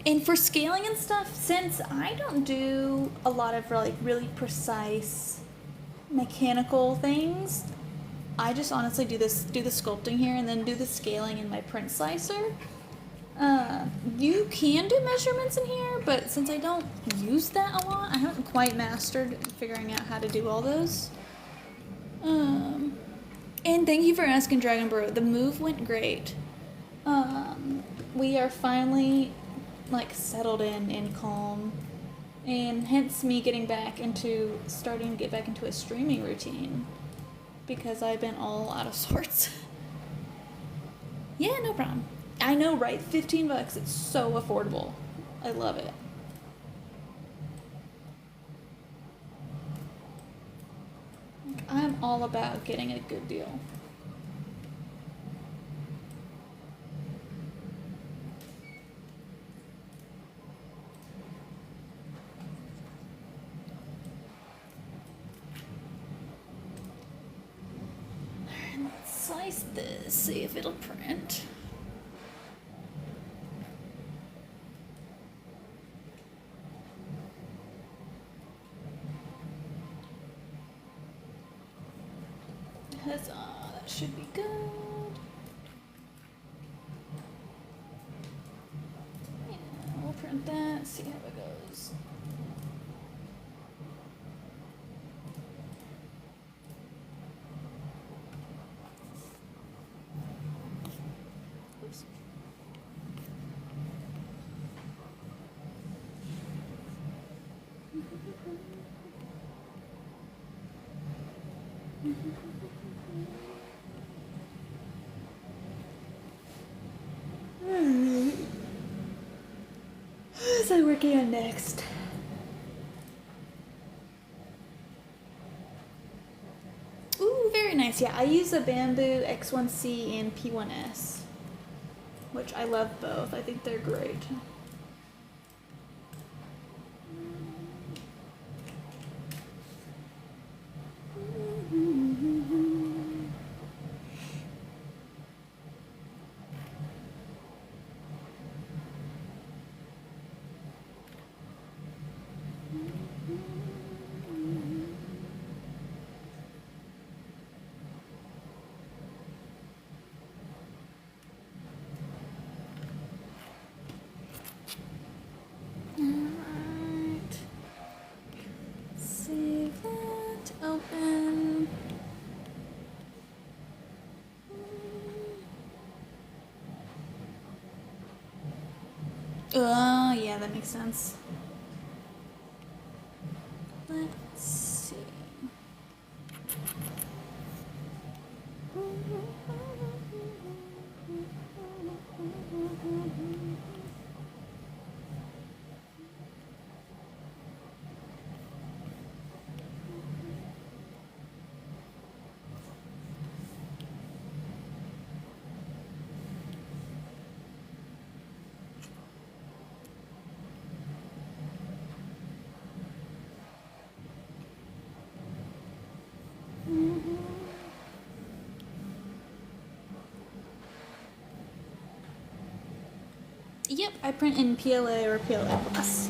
And for scaling and stuff, since I don't do a lot of like really precise mechanical things, I just honestly do the sculpting here and then do the scaling in my print slicer. You can do measurements in here, but since I don't use that a lot, I haven't quite mastered figuring out how to do all those. And thank you for asking, Dragon Bro. The move went great. We are finally like settled in and calm, and hence me starting to get back into a streaming routine because I've been all out of sorts. Yeah, no problem. I know, right? $15, it's so affordable. I love it. I'm all about getting a good deal. Slice this, see if it'll print. Huzzah, that should be good. Yeah, we'll print that, see how it goes. Oops. What was I working on next? Ooh, very nice. Yeah, I use a Bamboo X1C and P1S, which I love both. I think they're great. Alright. Save that. Open. Oh, yeah, that makes sense. Let's see. Yep, I print in PLA or PLA Plus.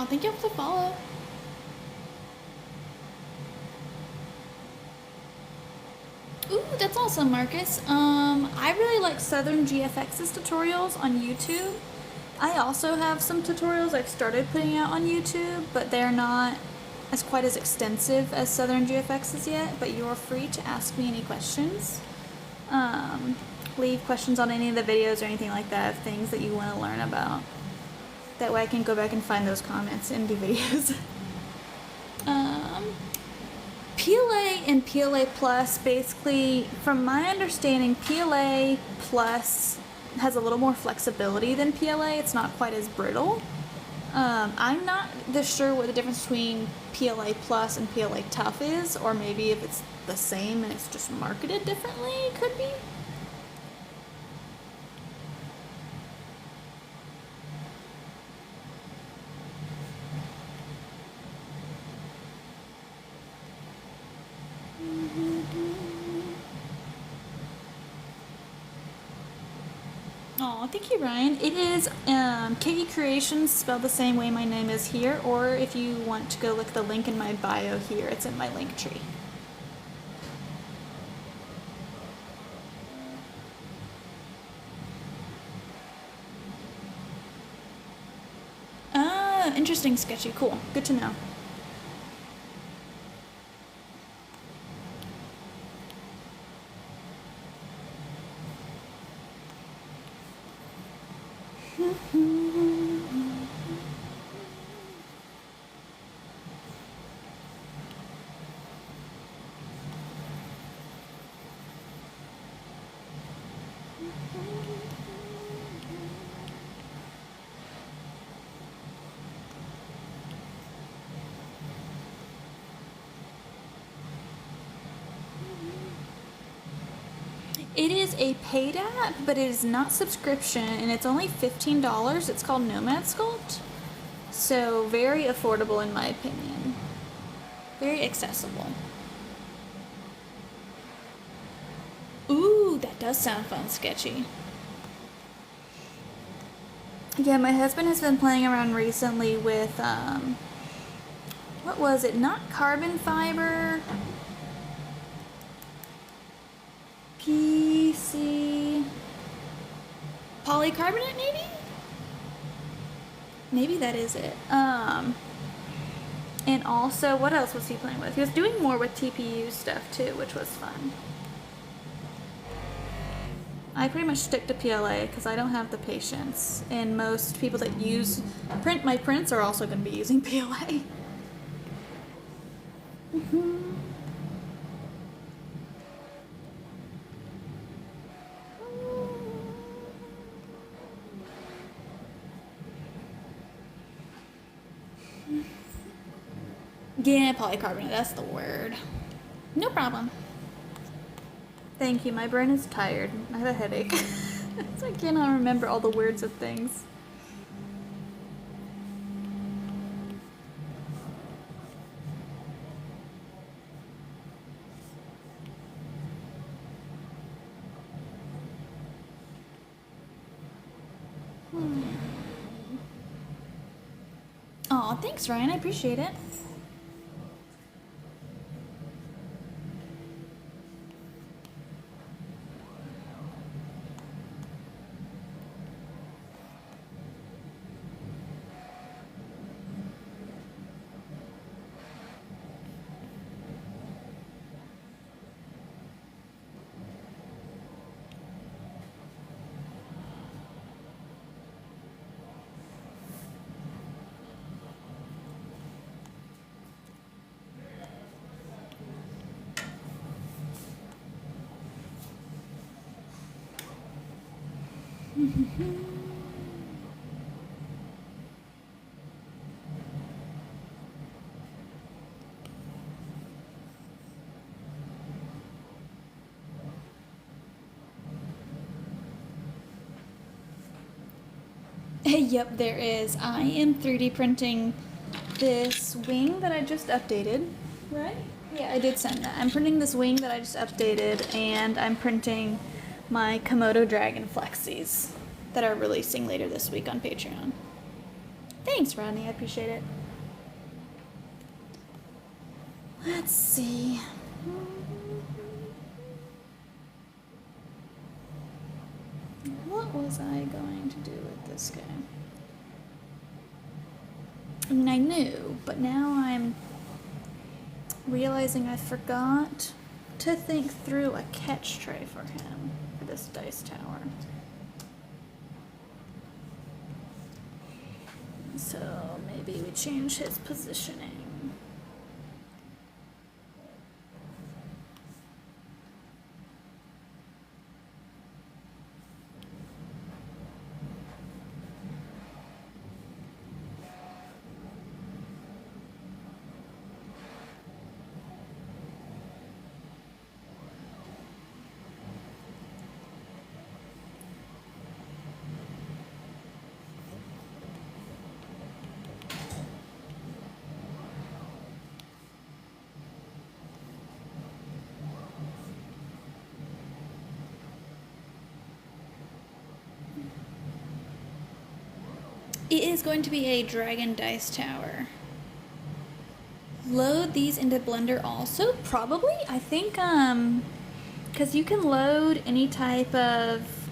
Oh, thank you for the follow. Ooh, that's awesome, Marcus. I really like Southern GFX's tutorials on YouTube. I also have some tutorials I've started putting out on YouTube, but they're not as quite as extensive as Southern GFX's yet, but you're free to ask me any questions. Leave questions on any of the videos or anything like that, things that you want to learn about. That way I can go back and find those comments and do videos. PLA and PLA Plus, basically, from my understanding, PLA Plus has a little more flexibility than PLA. It's not quite as brittle. I'm not sure what the difference between PLA Plus and PLA Tough is, or maybe if it's the same and it's just marketed differently, it could be. Oh, thank you, Ryan. It is KE Creations, spelled the same way my name is here, or if you want to go look the link in my bio here, it's in my link tree. Ah, interesting, Sketchy. Cool. Good to know. It is a paid app, but it is not subscription, and it's only $15. It's called Nomad Sculpt. So very affordable in my opinion. Very accessible. Ooh, that does sound fun, Sketchy. Yeah, my husband has been playing around recently with, what was it? Not carbon fiber. PC polycarbonate, maybe? Maybe that is it. And also, what else was he playing with? He was doing more with TPU stuff too, which was fun. I pretty much stick to PLA because I don't have the patience, and most people that use my prints are also going to be using PLA. Yeah, polycarbonate, that's the word. No problem. Thank you, my brain is tired. I have a headache. So I cannot remember all the words of things. Aw, thanks, Ryan. I appreciate it. Yep, there is. I am 3D printing this wing that I just updated, right? Yeah, I did send that. I'm printing this wing that I just updated, and I'm printing my Komodo Dragon Flexies that are releasing later this week on Patreon. Thanks, Rodney. I appreciate it. Let's see. What was I going to do with this game? I mean, I knew, but now I'm realizing I forgot to think through a catch tray for him for this dice tower. So maybe we change his positioning. It is going to be a dragon dice tower. Load these into Blender also? Probably. I think, because you can load any type of,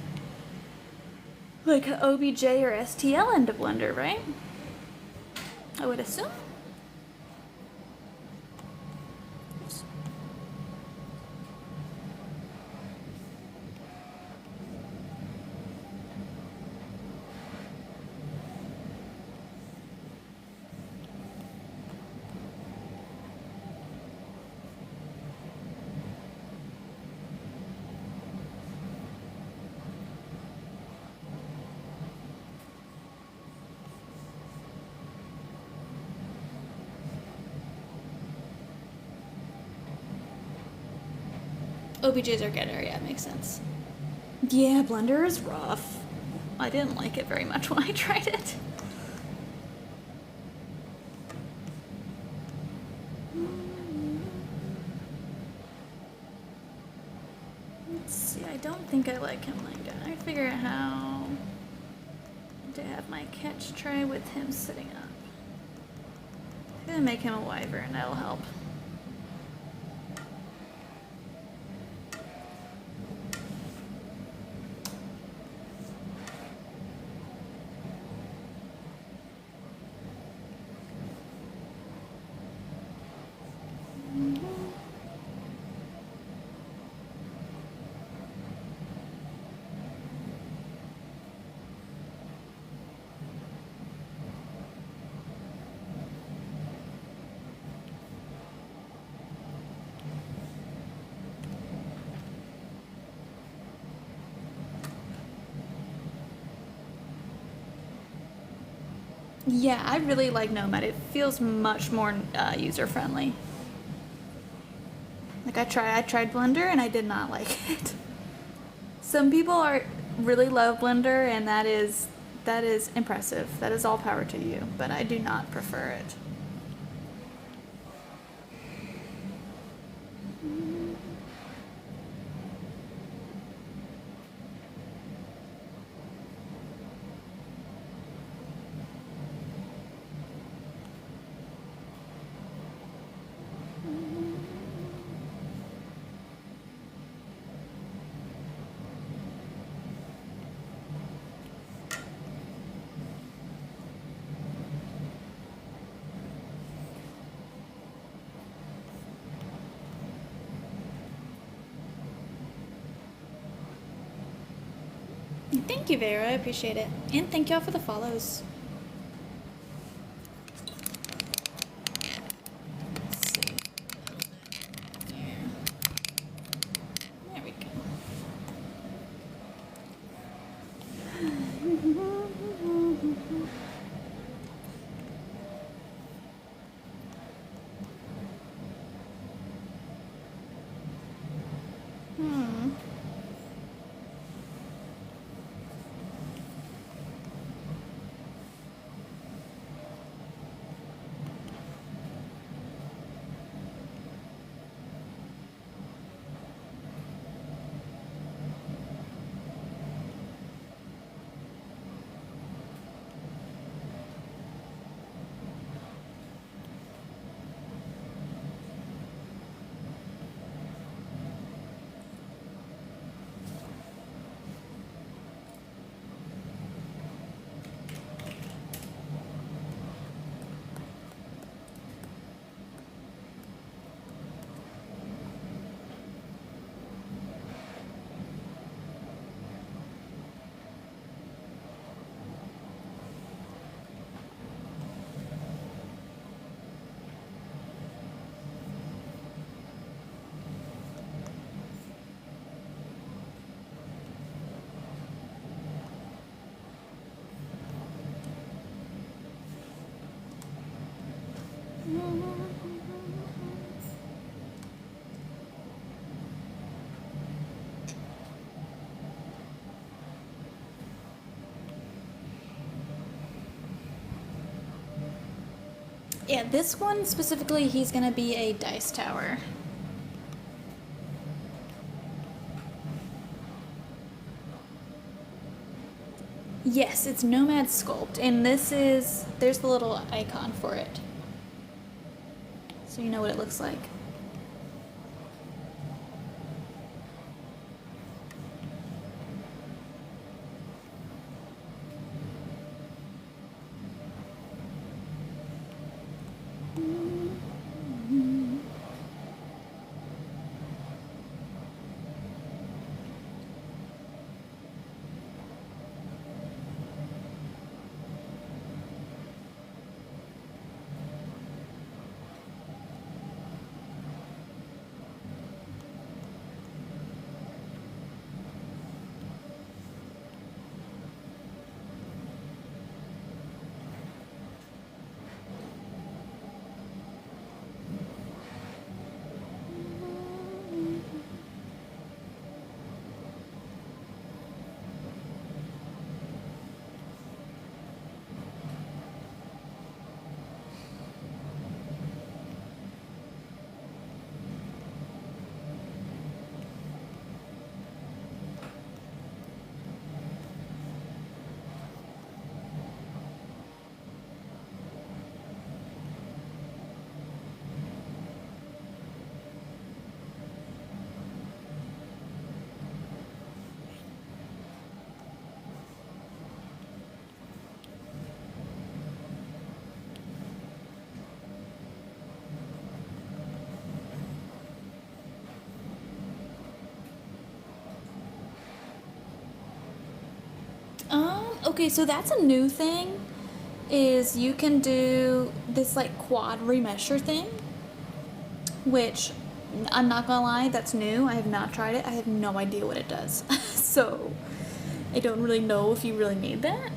like, OBJ or STL into Blender, right? I would assume. OBJs are getter, yeah, makes sense. Yeah, Blender is rough. I didn't like it very much when I tried it. Let's see, I don't think I like him like that. I figure out how to have my catch tray with him sitting up. I'm gonna make him a wyvern, that'll help. Yeah, I really like Nomad. It feels much more user-friendly. Like I tried Blender and I did not like it. Some people really love Blender and that is impressive. That is all power to you, but I do not prefer it. Thank you, Vera. I appreciate it. And thank y'all for the follows. Let's see. There we go. Yeah, this one specifically, he's gonna be a dice tower. Yes, it's Nomad Sculpt, and this is, there's the little icon for it. So you know what it looks like. Okay, so that's a new thing, is you can do this like quad remesher thing, which I'm not gonna lie, that's new. I have not tried it. I have no idea what it does. So I don't really know if you really need that.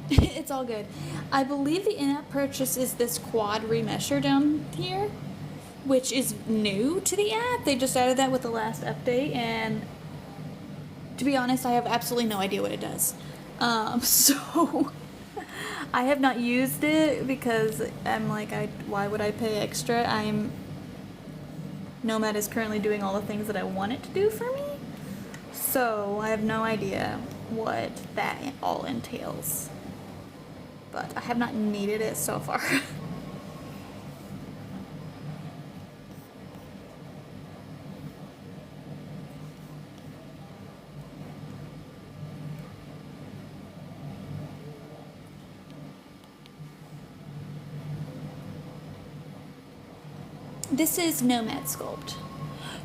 It's all good. I believe the in-app purchase is this quad remesher down here, which is new to the app. They just added that with the last update, and to be honest, I have absolutely no idea what it does. So I have not used it because I'm like, why would I pay extra? Nomad is currently doing all the things that I want it to do for me, so I have no idea what that all entails. But I have not needed it so far. This is Nomad Sculpt.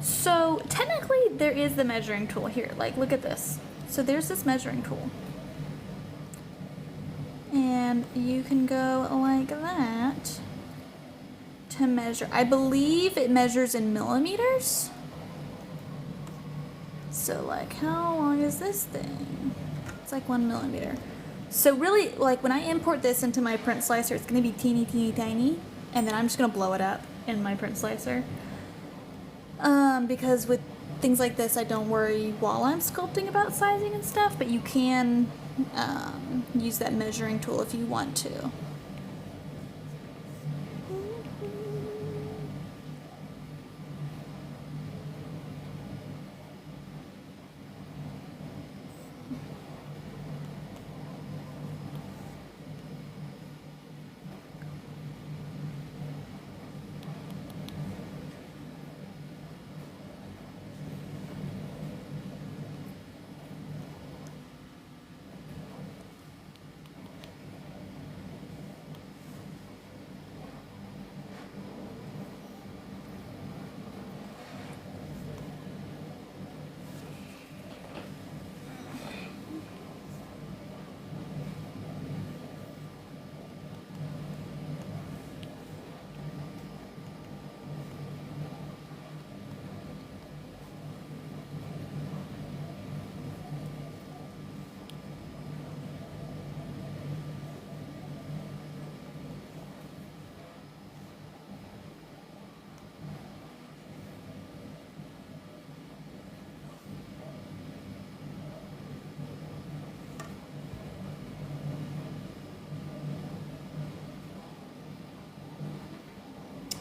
So technically there is the measuring tool here. Like, look at this. So there's this measuring tool. And you can go like that to measure. I believe it measures in millimeters. So like, how long is this thing? It's like 1 millimeter. So really, like when I import this into my print slicer, it's gonna be teeny, teeny, tiny. And then I'm just gonna blow it up in my print slicer. Because with things like this, I don't worry while I'm sculpting about sizing and stuff, but you can use that measuring tool if you want to.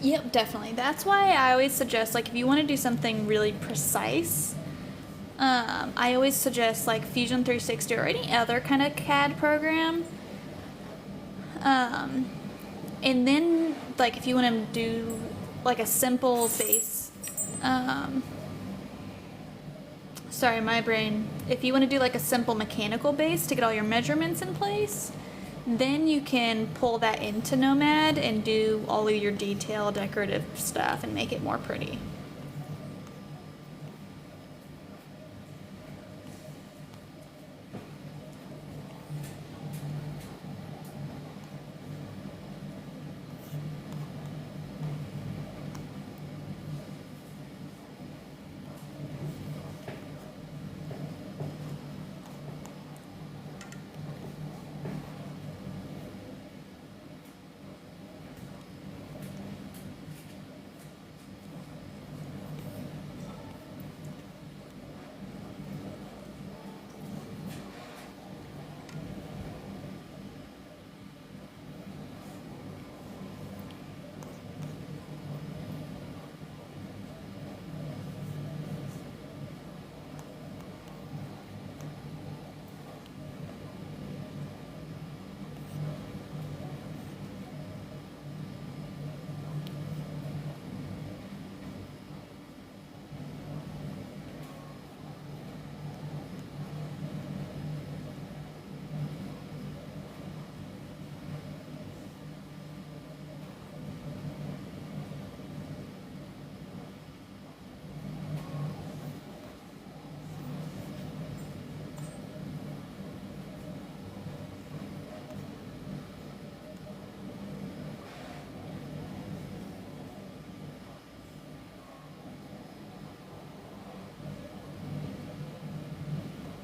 Yep, definitely. That's why I always suggest, like, if you want to do something really precise, I always suggest, like, Fusion 360 or any other kind of CAD program. And then, like, if you want to do, like, a simple base, sorry, my brain. If you want to do, like, a simple mechanical base to get all your measurements in place, then you can pull that into Nomad and do all of your detail decorative stuff and make it more pretty.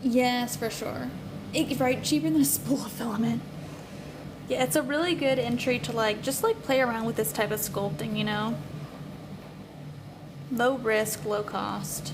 Yes, for sure. Right, cheaper than a spool of filament. Yeah, it's a really good entry to like just like play around with this type of sculpting, you know? Low risk, low cost.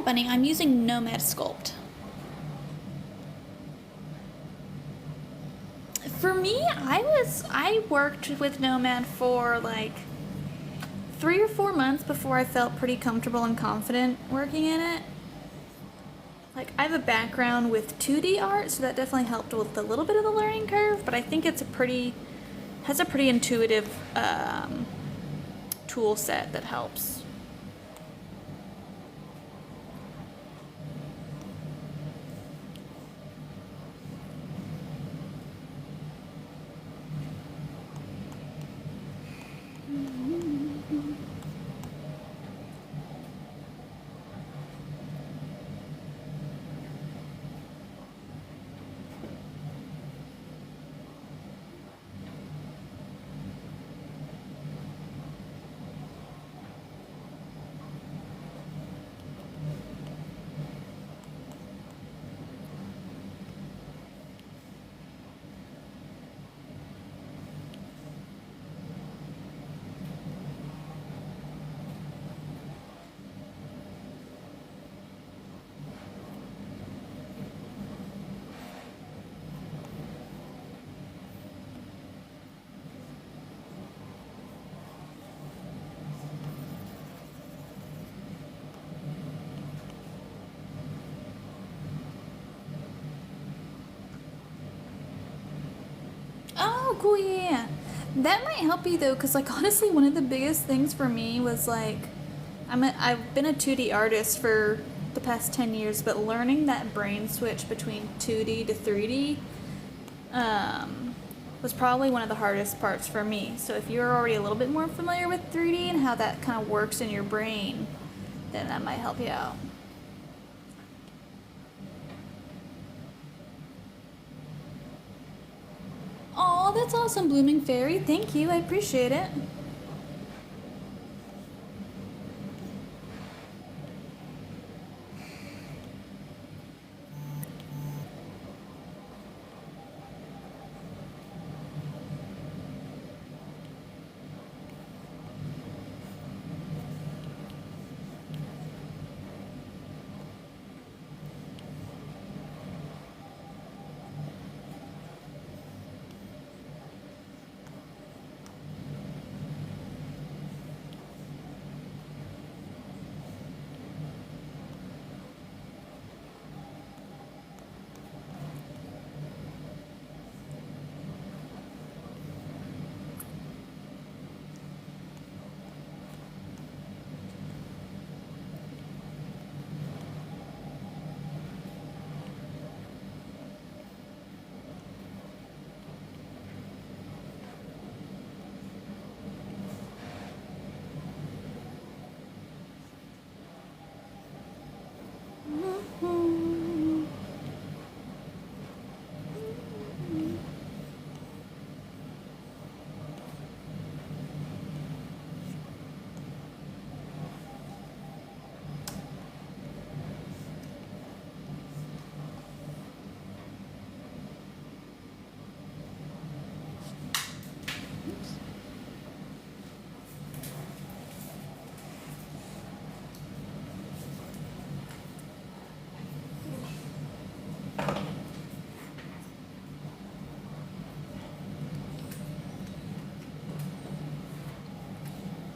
Bunny, I'm using Nomad Sculpt. For me, I worked with Nomad for like 3 or 4 months before I felt pretty comfortable and confident working in it. Like, I have a background with 2D art, so that definitely helped with a little bit of the learning curve, but I think it's has a pretty intuitive tool set that helps. Oh, cool, yeah. That might help you though, because like honestly, one of the biggest things for me was like, I've been a 2D artist for the past 10 years, but learning that brain switch between 2D to 3D was probably one of the hardest parts for me. So if you're already a little bit more familiar with 3D and how that kind of works in your brain, then that might help you out. Oh, that's awesome, Blooming Fairy. Thank you. I appreciate it.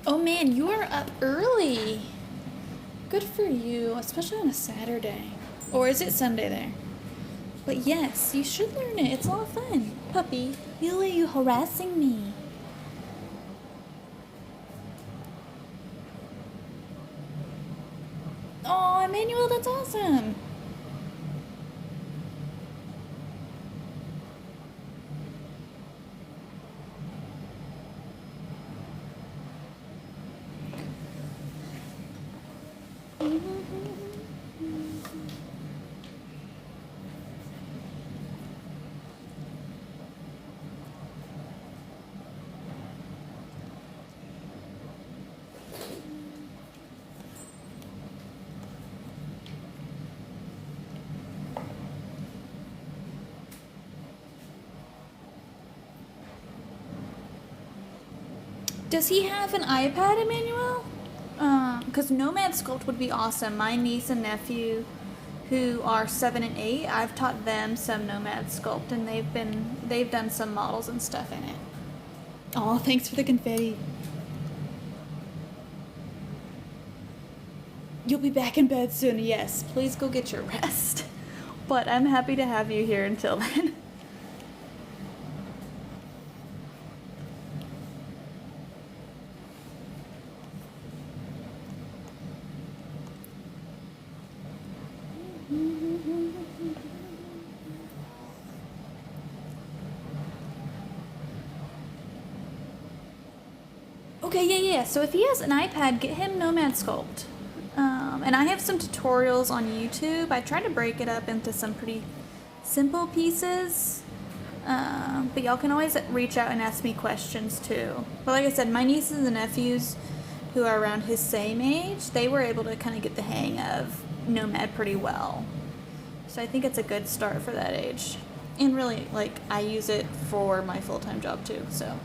Oh man, you are up early. Good for you, especially on a Saturday. Or is it Sunday there? But yes, you should learn it. It's a lot of fun. Puppy, who are you harassing me? Oh, Emmanuel, that's awesome. Does he have an iPad, Emmanuel? because Nomad Sculpt would be awesome. My niece and nephew, who are 7 and 8, I've taught them some Nomad Sculpt, and they've done some models and stuff in it. Oh, thanks for the confetti. You'll be back in bed soon. Yes, please go get your rest. But I'm happy to have you here until then. Okay, yeah. So if he has an iPad, get him Nomad Sculpt. And I have some tutorials on YouTube. I try to break it up into some pretty simple pieces. But y'all can always reach out and ask me questions too. But like I said, my nieces and nephews who are around his same age, they were able to kind of get the hang of Nomad pretty well. So I think it's a good start for that age. And really, like, I use it for my full-time job too, so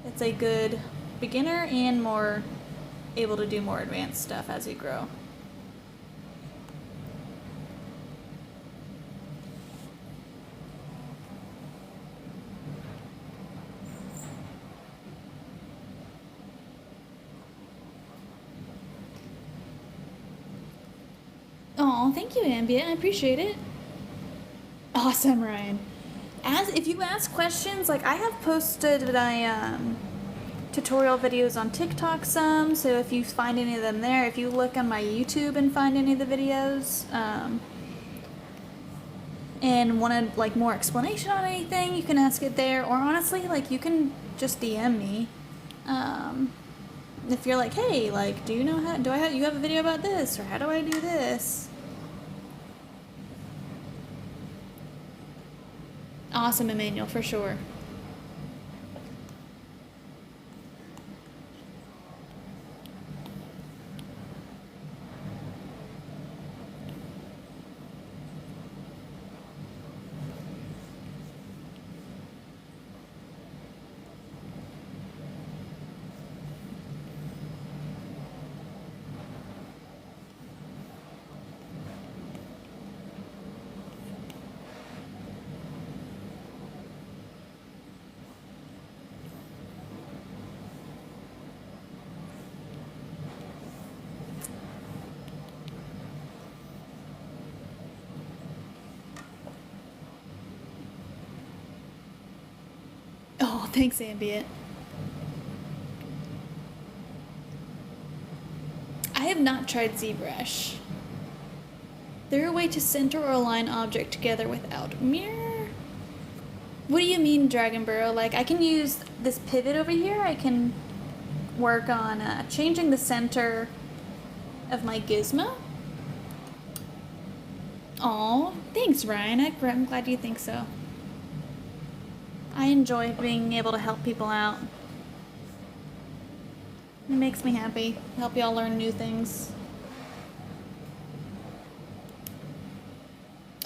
it's a good beginner and more able to do more advanced stuff as you grow. Oh, thank you, Ambient. I appreciate it. Awesome, Ryan. If you ask questions, like I have posted my tutorial videos on TikTok some, so if you find any of them there, if you look on my YouTube and find any of the videos, and wanted like more explanation on anything, you can ask it there, or honestly, like you can just DM me. If you're like, hey, like, you have a video about this, or how do I do this? Awesome, Emmanuel, for sure. Oh, thanks, Ambient. I have not tried ZBrush. There a way to center or align object together without mirror? What do you mean, Dragon Burrow? Like, I can use this pivot over here. I can work on changing the center of my gizmo. Aw, thanks, Ryan. I'm glad you think so. I enjoy being able to help people out. It makes me happy. Help y'all learn new things.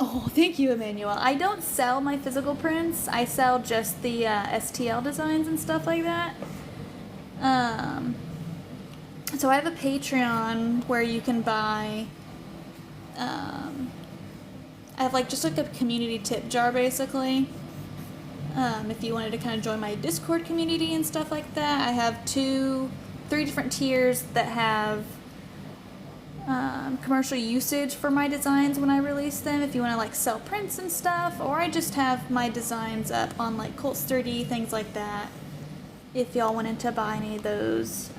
Oh, thank you, Emmanuel. I don't sell my physical prints. I sell just the STL designs and stuff like that. So I have a Patreon where you can buy. I have just like a community tip jar, basically. If you wanted to kind of join my Discord community and stuff like that, I have 3 different tiers that have commercial usage for my designs when I release them, if you want to sell prints and stuff, or I just have my designs up on Colts 30, things like that, if y'all wanted to buy any of those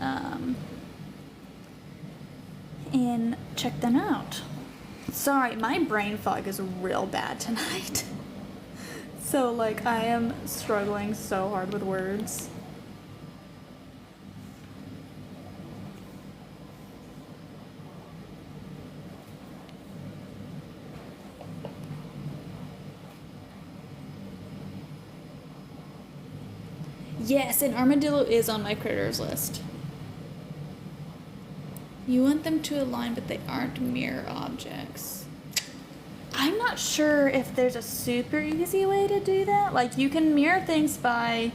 and check them out. Sorry, my brain fog is real bad tonight. So I am struggling so hard with words. Yes, an armadillo is on my critters list. You want them to align, but they aren't mirror objects. I'm not sure if there's a super easy way to do that. You can mirror things by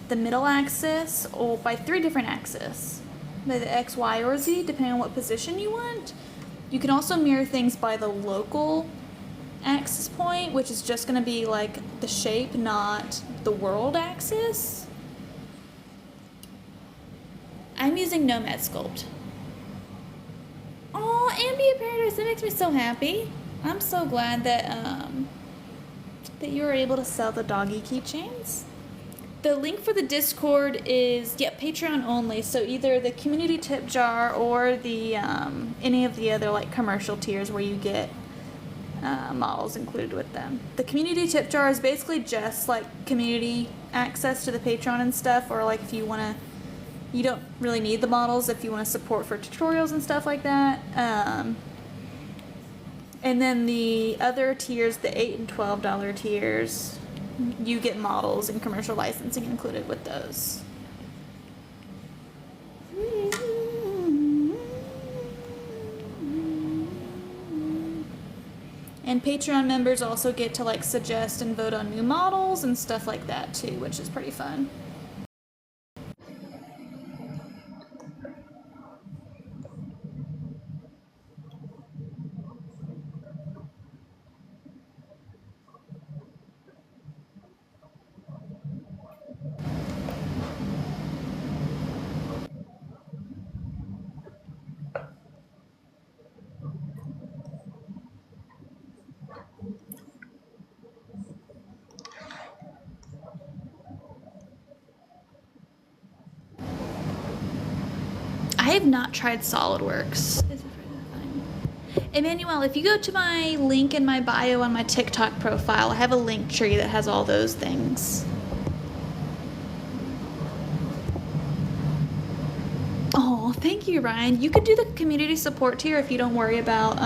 the middle axis or by 3 different axes. by the X, Y, or Z, depending on what position you want. You can also mirror things by the local axis point, which is just going to be like the shape, not the world axis. I'm using Nomad Sculpt. Oh, Ambient Paradise, that makes me so happy. I'm so glad that that you were able to sell the doggy keychains. The link for the Discord is, Patreon only, so either the community tip jar or the any of the other like commercial tiers where you get models included with them. The community tip jar is basically just like community access to the Patreon and stuff, or like if you want to, you don't really need the models if you want to support for tutorials and stuff like that. And then the other tiers, the $8 and $12 tiers, you get models and commercial licensing included with those. And Patreon members also get to like suggest and vote on new models and stuff like that too, which is pretty fun. I have not tried SolidWorks. Emmanuel, if you go to my link in my bio on my TikTok profile, I have a link tree that has all those things. Oh, thank you, Ryan. You could do the community support tier if you don't worry about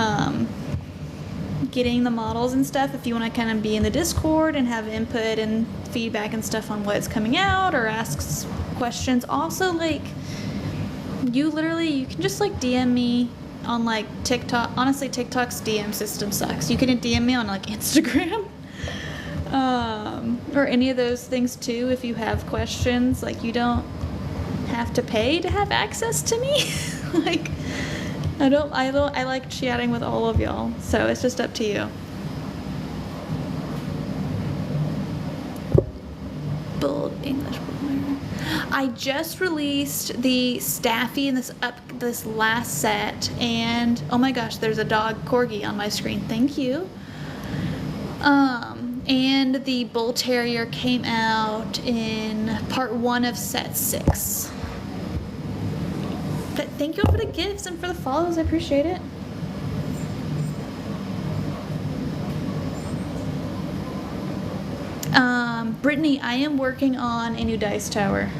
getting the models and stuff. If you want to kind of be in the Discord and have input and feedback and stuff on what's coming out or ask questions. Also, like, you can just like DM me on like TikTok. Honestly, TikTok's DM system sucks. You can DM me on like Instagram or any of those things too if you have questions. Like, you don't have to pay to have access to me. Like, I like chatting with all of y'all, so it's just up to you. Bold English. I just released the Staffy in this last set, and oh my gosh, there's a dog corgi on my screen. Thank you. And the Bull Terrier came out in part 1 of set 6. But thank you all for the gifts and for the follows. I appreciate it. Brittany, I am working on a new dice tower.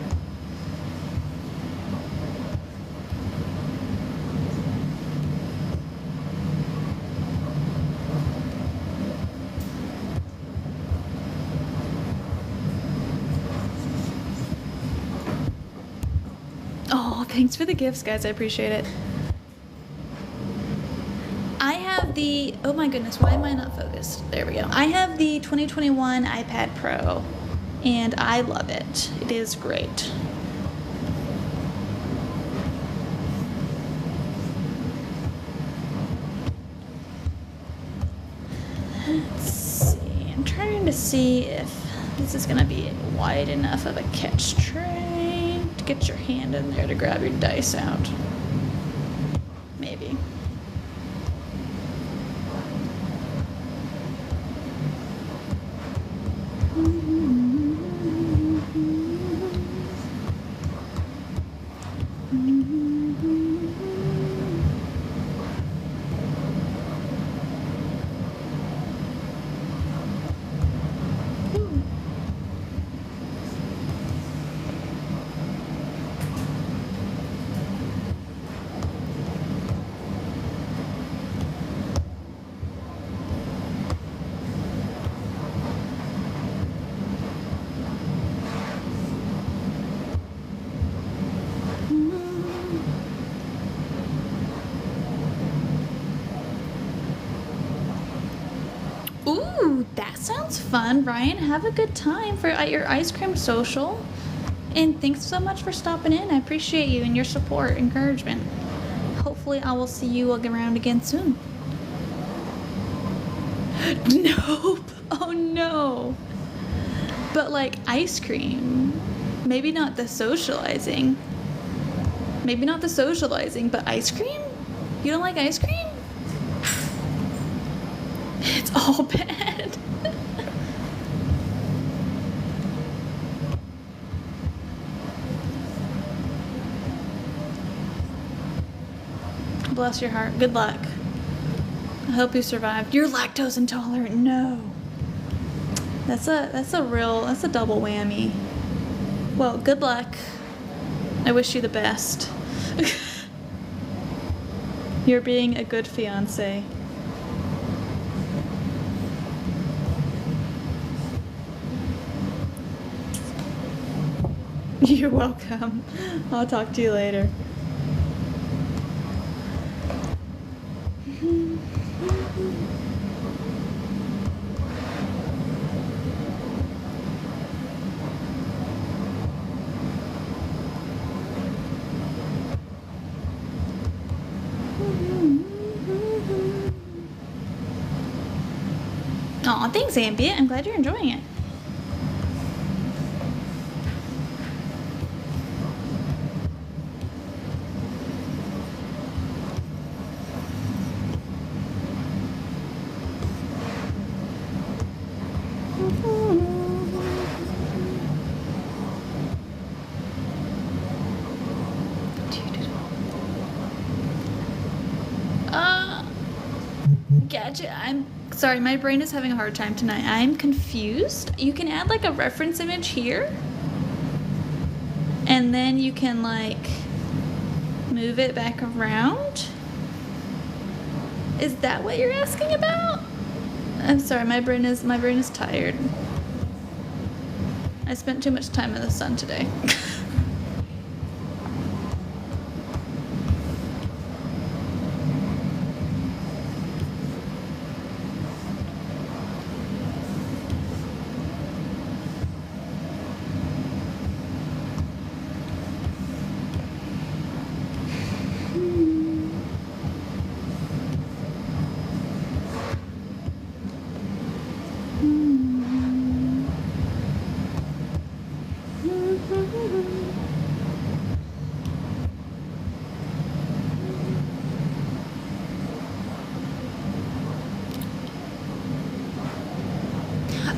Oh, thanks for the gifts, guys. I appreciate it. I have the, oh my goodness, why am I not focused? There we go. I have the 2021 iPad Pro, and I love it. It is great. Let's see. I'm trying to see if this is going to be wide enough of a catch tray to get your hand in there to grab your dice out. Maybe. Ooh, that sounds fun. Ryan, have a good time at your ice cream social. And thanks so much for stopping in. I appreciate you and your support, encouragement. Hopefully I will see you around again soon. Nope. Oh no. But like ice cream. Maybe not the socializing. Maybe not the socializing, but ice cream? You don't like ice cream? It's all bad. Bless your heart. Good luck. I hope you survived. You're lactose intolerant. No. That's a double whammy. Well, good luck. I wish you the best. You're being a good fiance. You're welcome. I'll talk to you later. Aw, thanks, Ambient. I'm glad you're enjoying it. Gadget, I'm sorry, my brain is having a hard time tonight. I'm confused. You can add like a reference image here, and then you can like move it back around. Is that what you're asking about? I'm sorry, my brain is tired. I spent too much time in the sun today.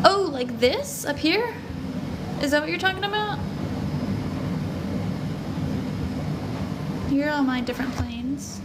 Oh, like this up here? Is that what you're talking about? You're on my different planes.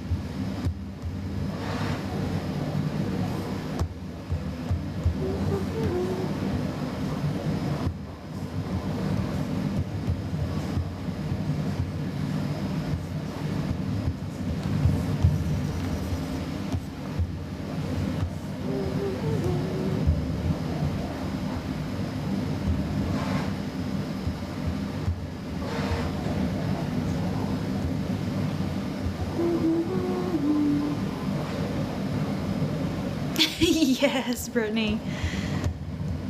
Yes, Brittany.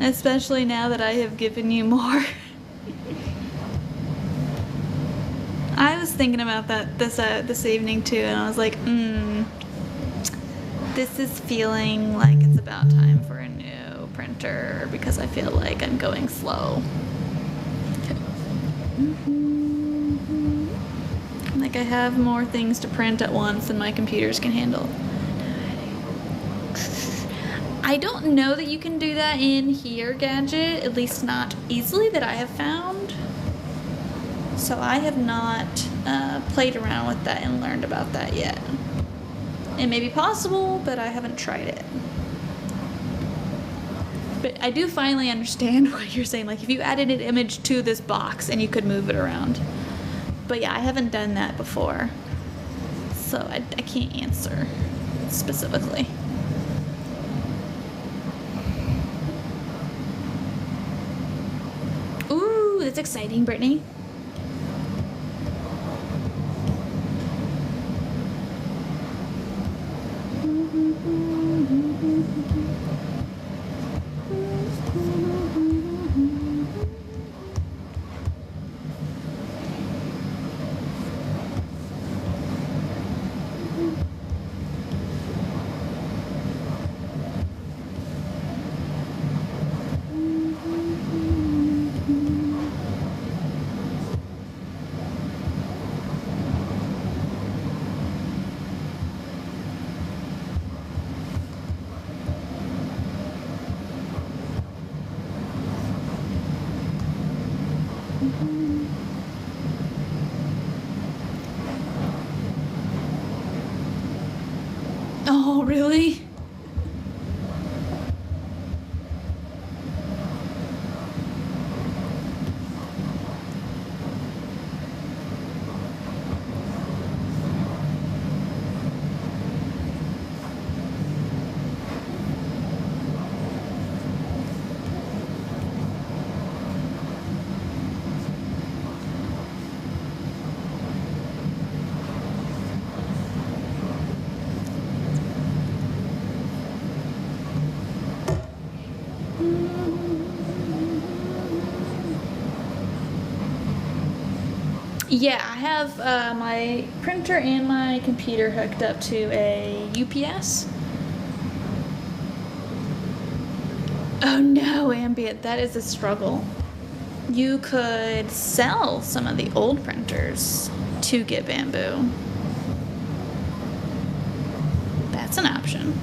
Especially now that I have given you more. I was thinking about that this evening too, and I was like, this is feeling like it's about time for a new printer because I feel like I'm going slow. Like I have more things to print at once than my computers can handle. I don't know that you can do that in here, Gadget, at least not easily that I have found. So I have not played around with that and learned about that yet. It may be possible, but I haven't tried it. But I do finally understand what you're saying. Like if you added an image to this box and you could move it around. But yeah, I haven't done that before. So I can't answer specifically. Ooh, that's exciting, Brittany. really? Yeah, I have my printer and my computer hooked up to a UPS. Oh no, Ambient, that is a struggle. You could sell some of the old printers to get bamboo. That's an option.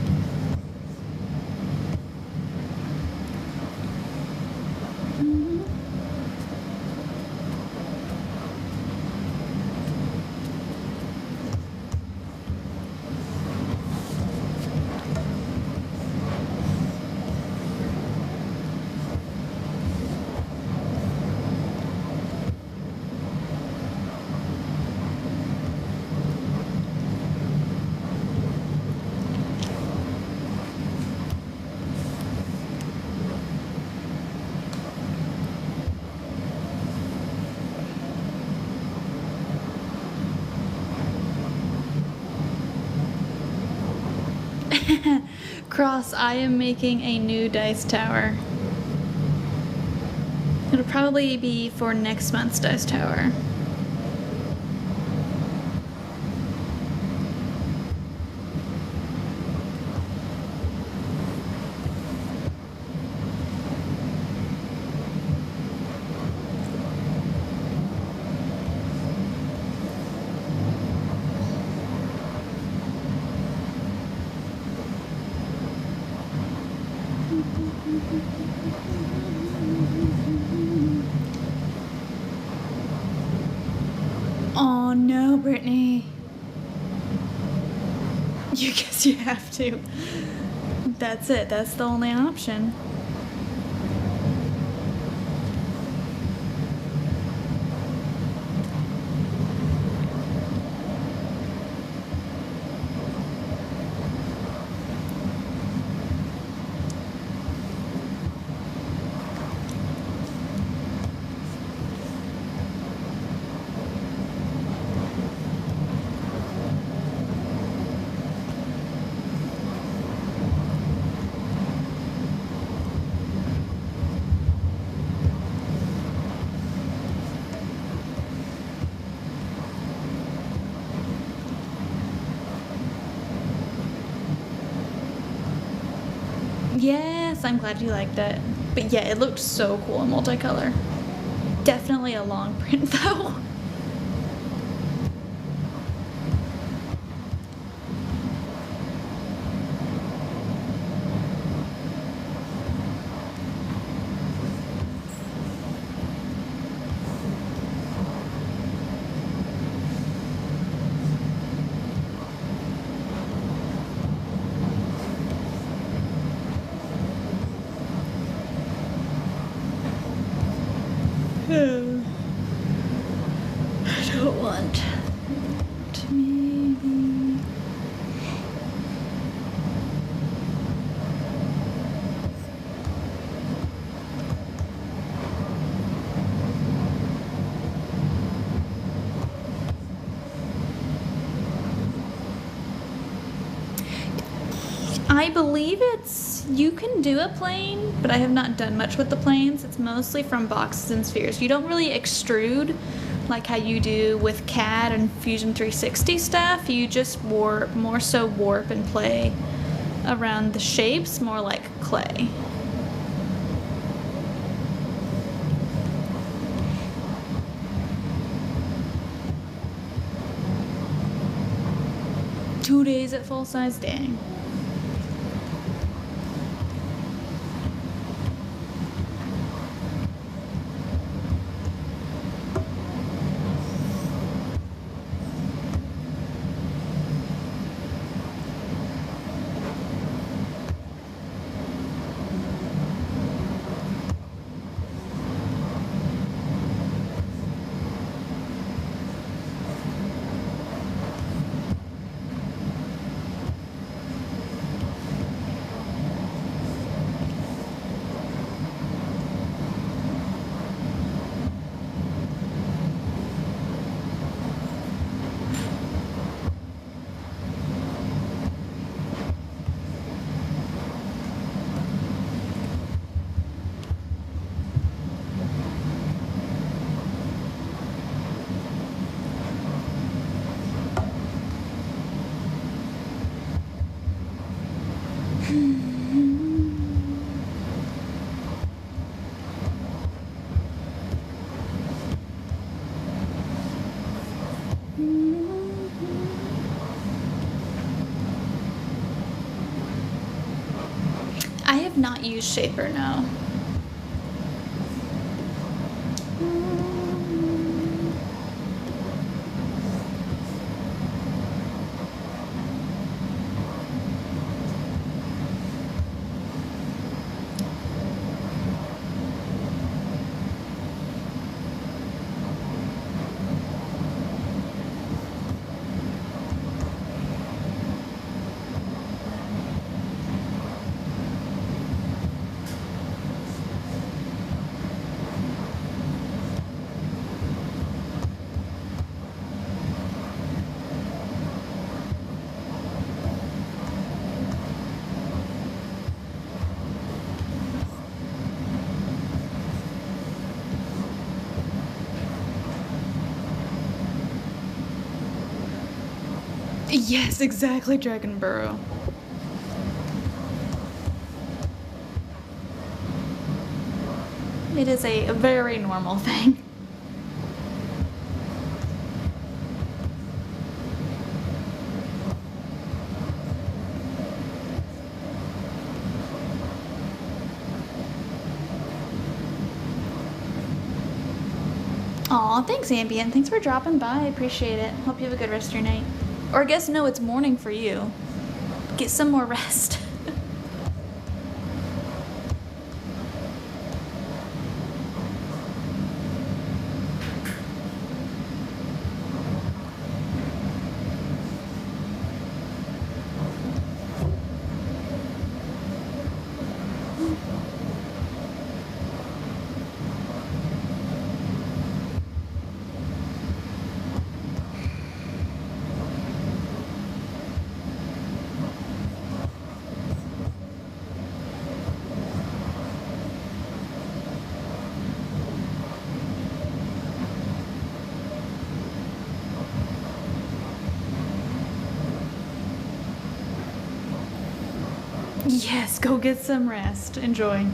Cross, I am making a new dice tower. It'll probably be for next month's dice tower. Oh no, Brittany. You guess you have to. That's it. That's the only option. Yes, I'm glad you liked it. But yeah, it looked so cool in multicolor. Definitely a long print though. I don't want to maybe. I believe you can do a plane, but I have not done much with the planes. It's mostly from boxes and spheres. You don't really extrude like how you do with CAD and Fusion 360 stuff. You just warp, more so warp and play around the shapes, more like clay. Two days at full size, dang. I have not used Shaper, no. Yes, exactly, Dragon Burrow. It is a very normal thing. Aw, thanks, Ambient. Thanks for dropping by. I appreciate it. Hope you have a good rest of your night. Or I guess, no, it's morning for you. Get some more rest. Yes, go get some rest. Enjoy.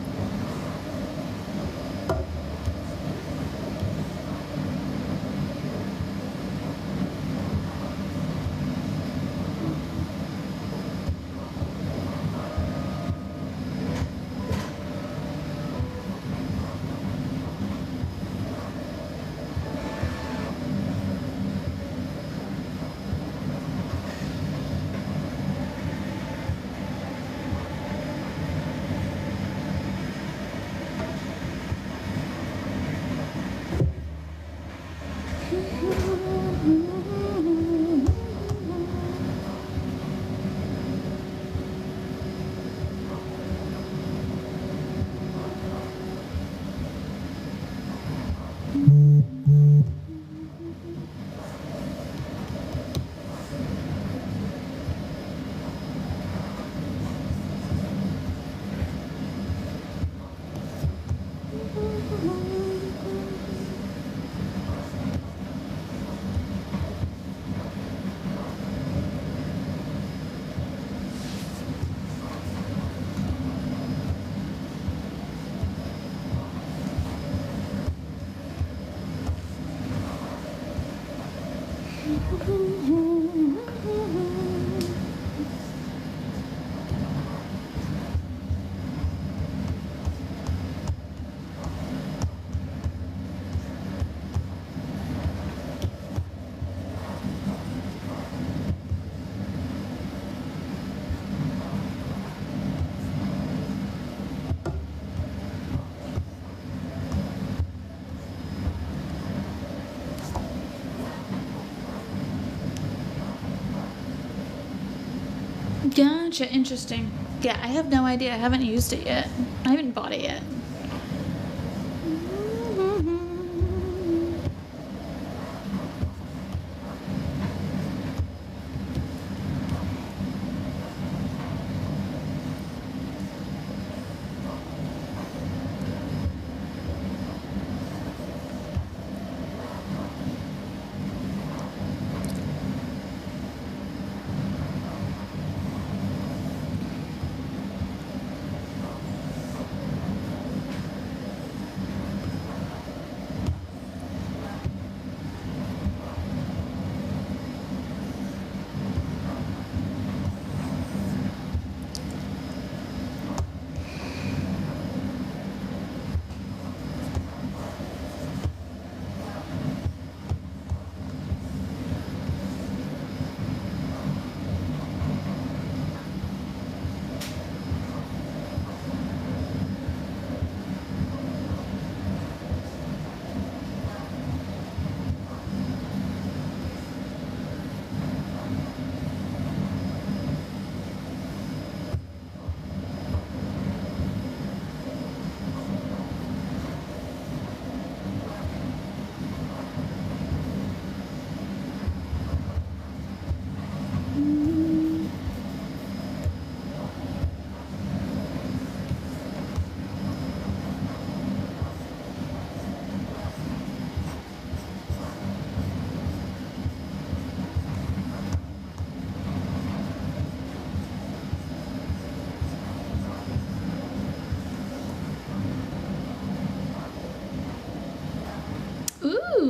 Gotcha, interesting. Yeah, I have no idea. I haven't used it yet. I haven't bought it yet.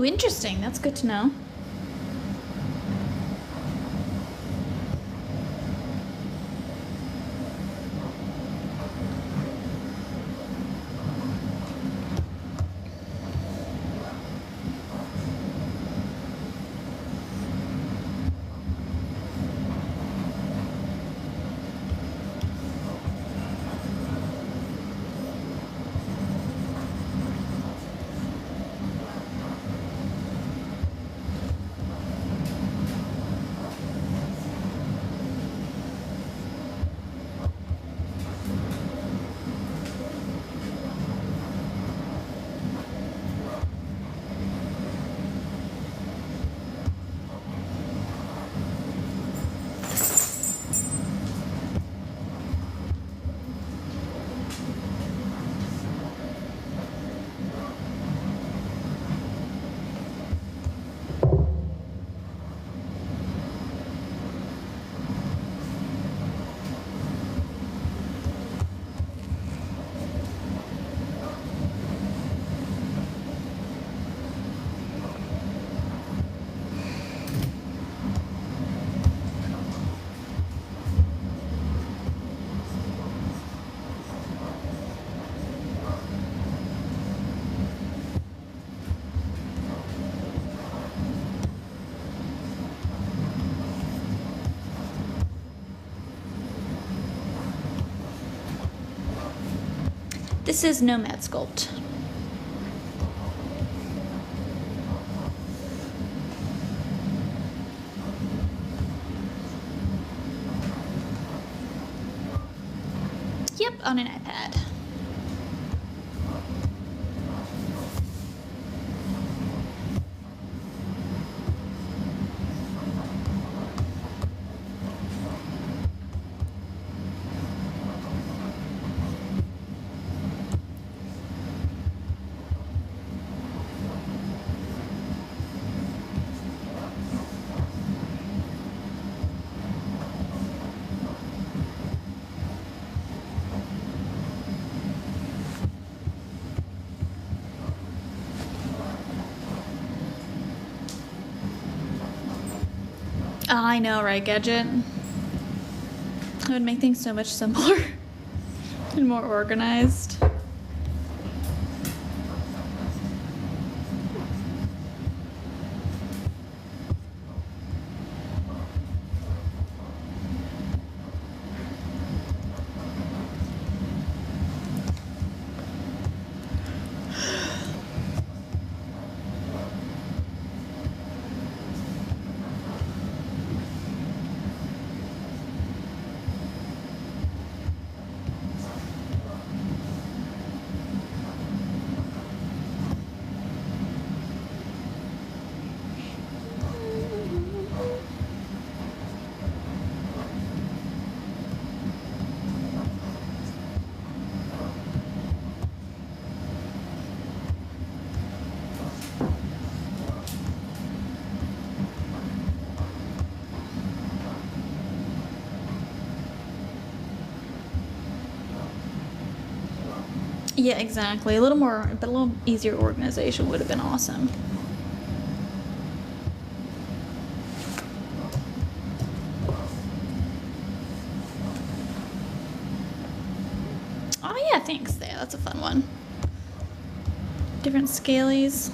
Ooh, interesting. That's good to know. This is Nomad Sculpt. Yep, on an iPad. I know, right, Gadget? It would make things so much simpler and more organized. Yeah, exactly. A little more, but a little easier organization would have been awesome. Oh yeah, thanks. Yeah, that's a fun one. Different scalies.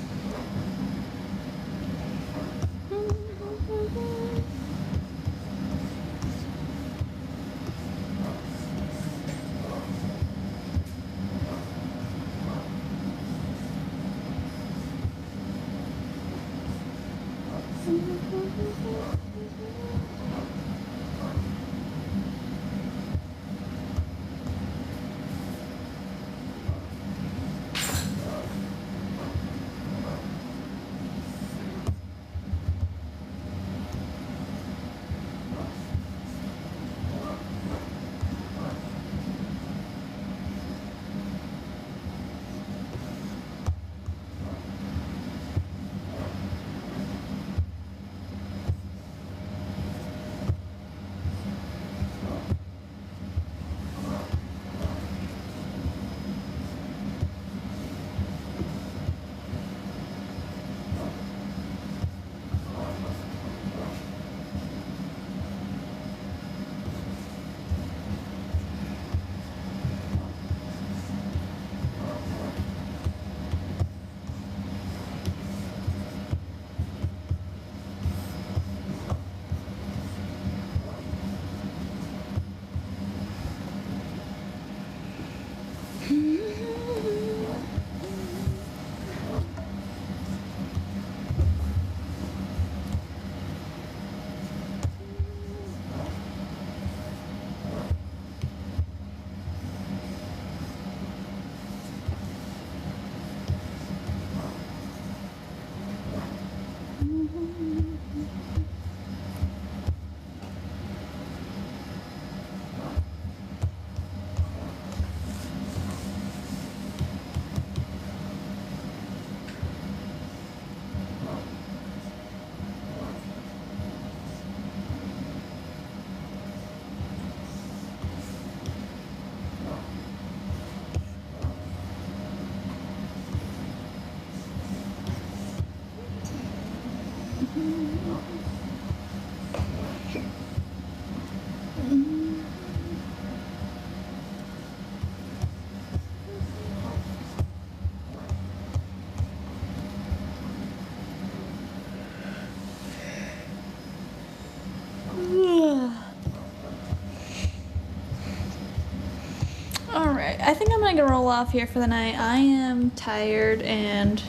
Alright, I think I'm gonna roll off here for the night. I am tired and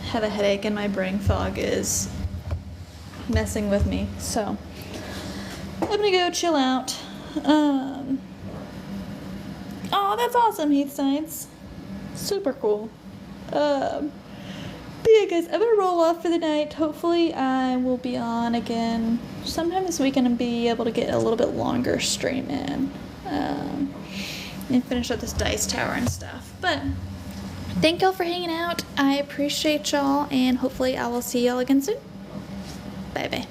have a headache, and my brain fog is messing with me. So I'm gonna go chill out. Oh, that's awesome, Heath Science. Super cool. But yeah, guys, I'm gonna roll off for the night. Hopefully I will be on again sometime this weekend and be able to get a little bit longer stream in. And finish up this dice tower and stuff. But thank y'all for hanging out. I appreciate y'all, and hopefully I will see y'all again soon. Bye bye.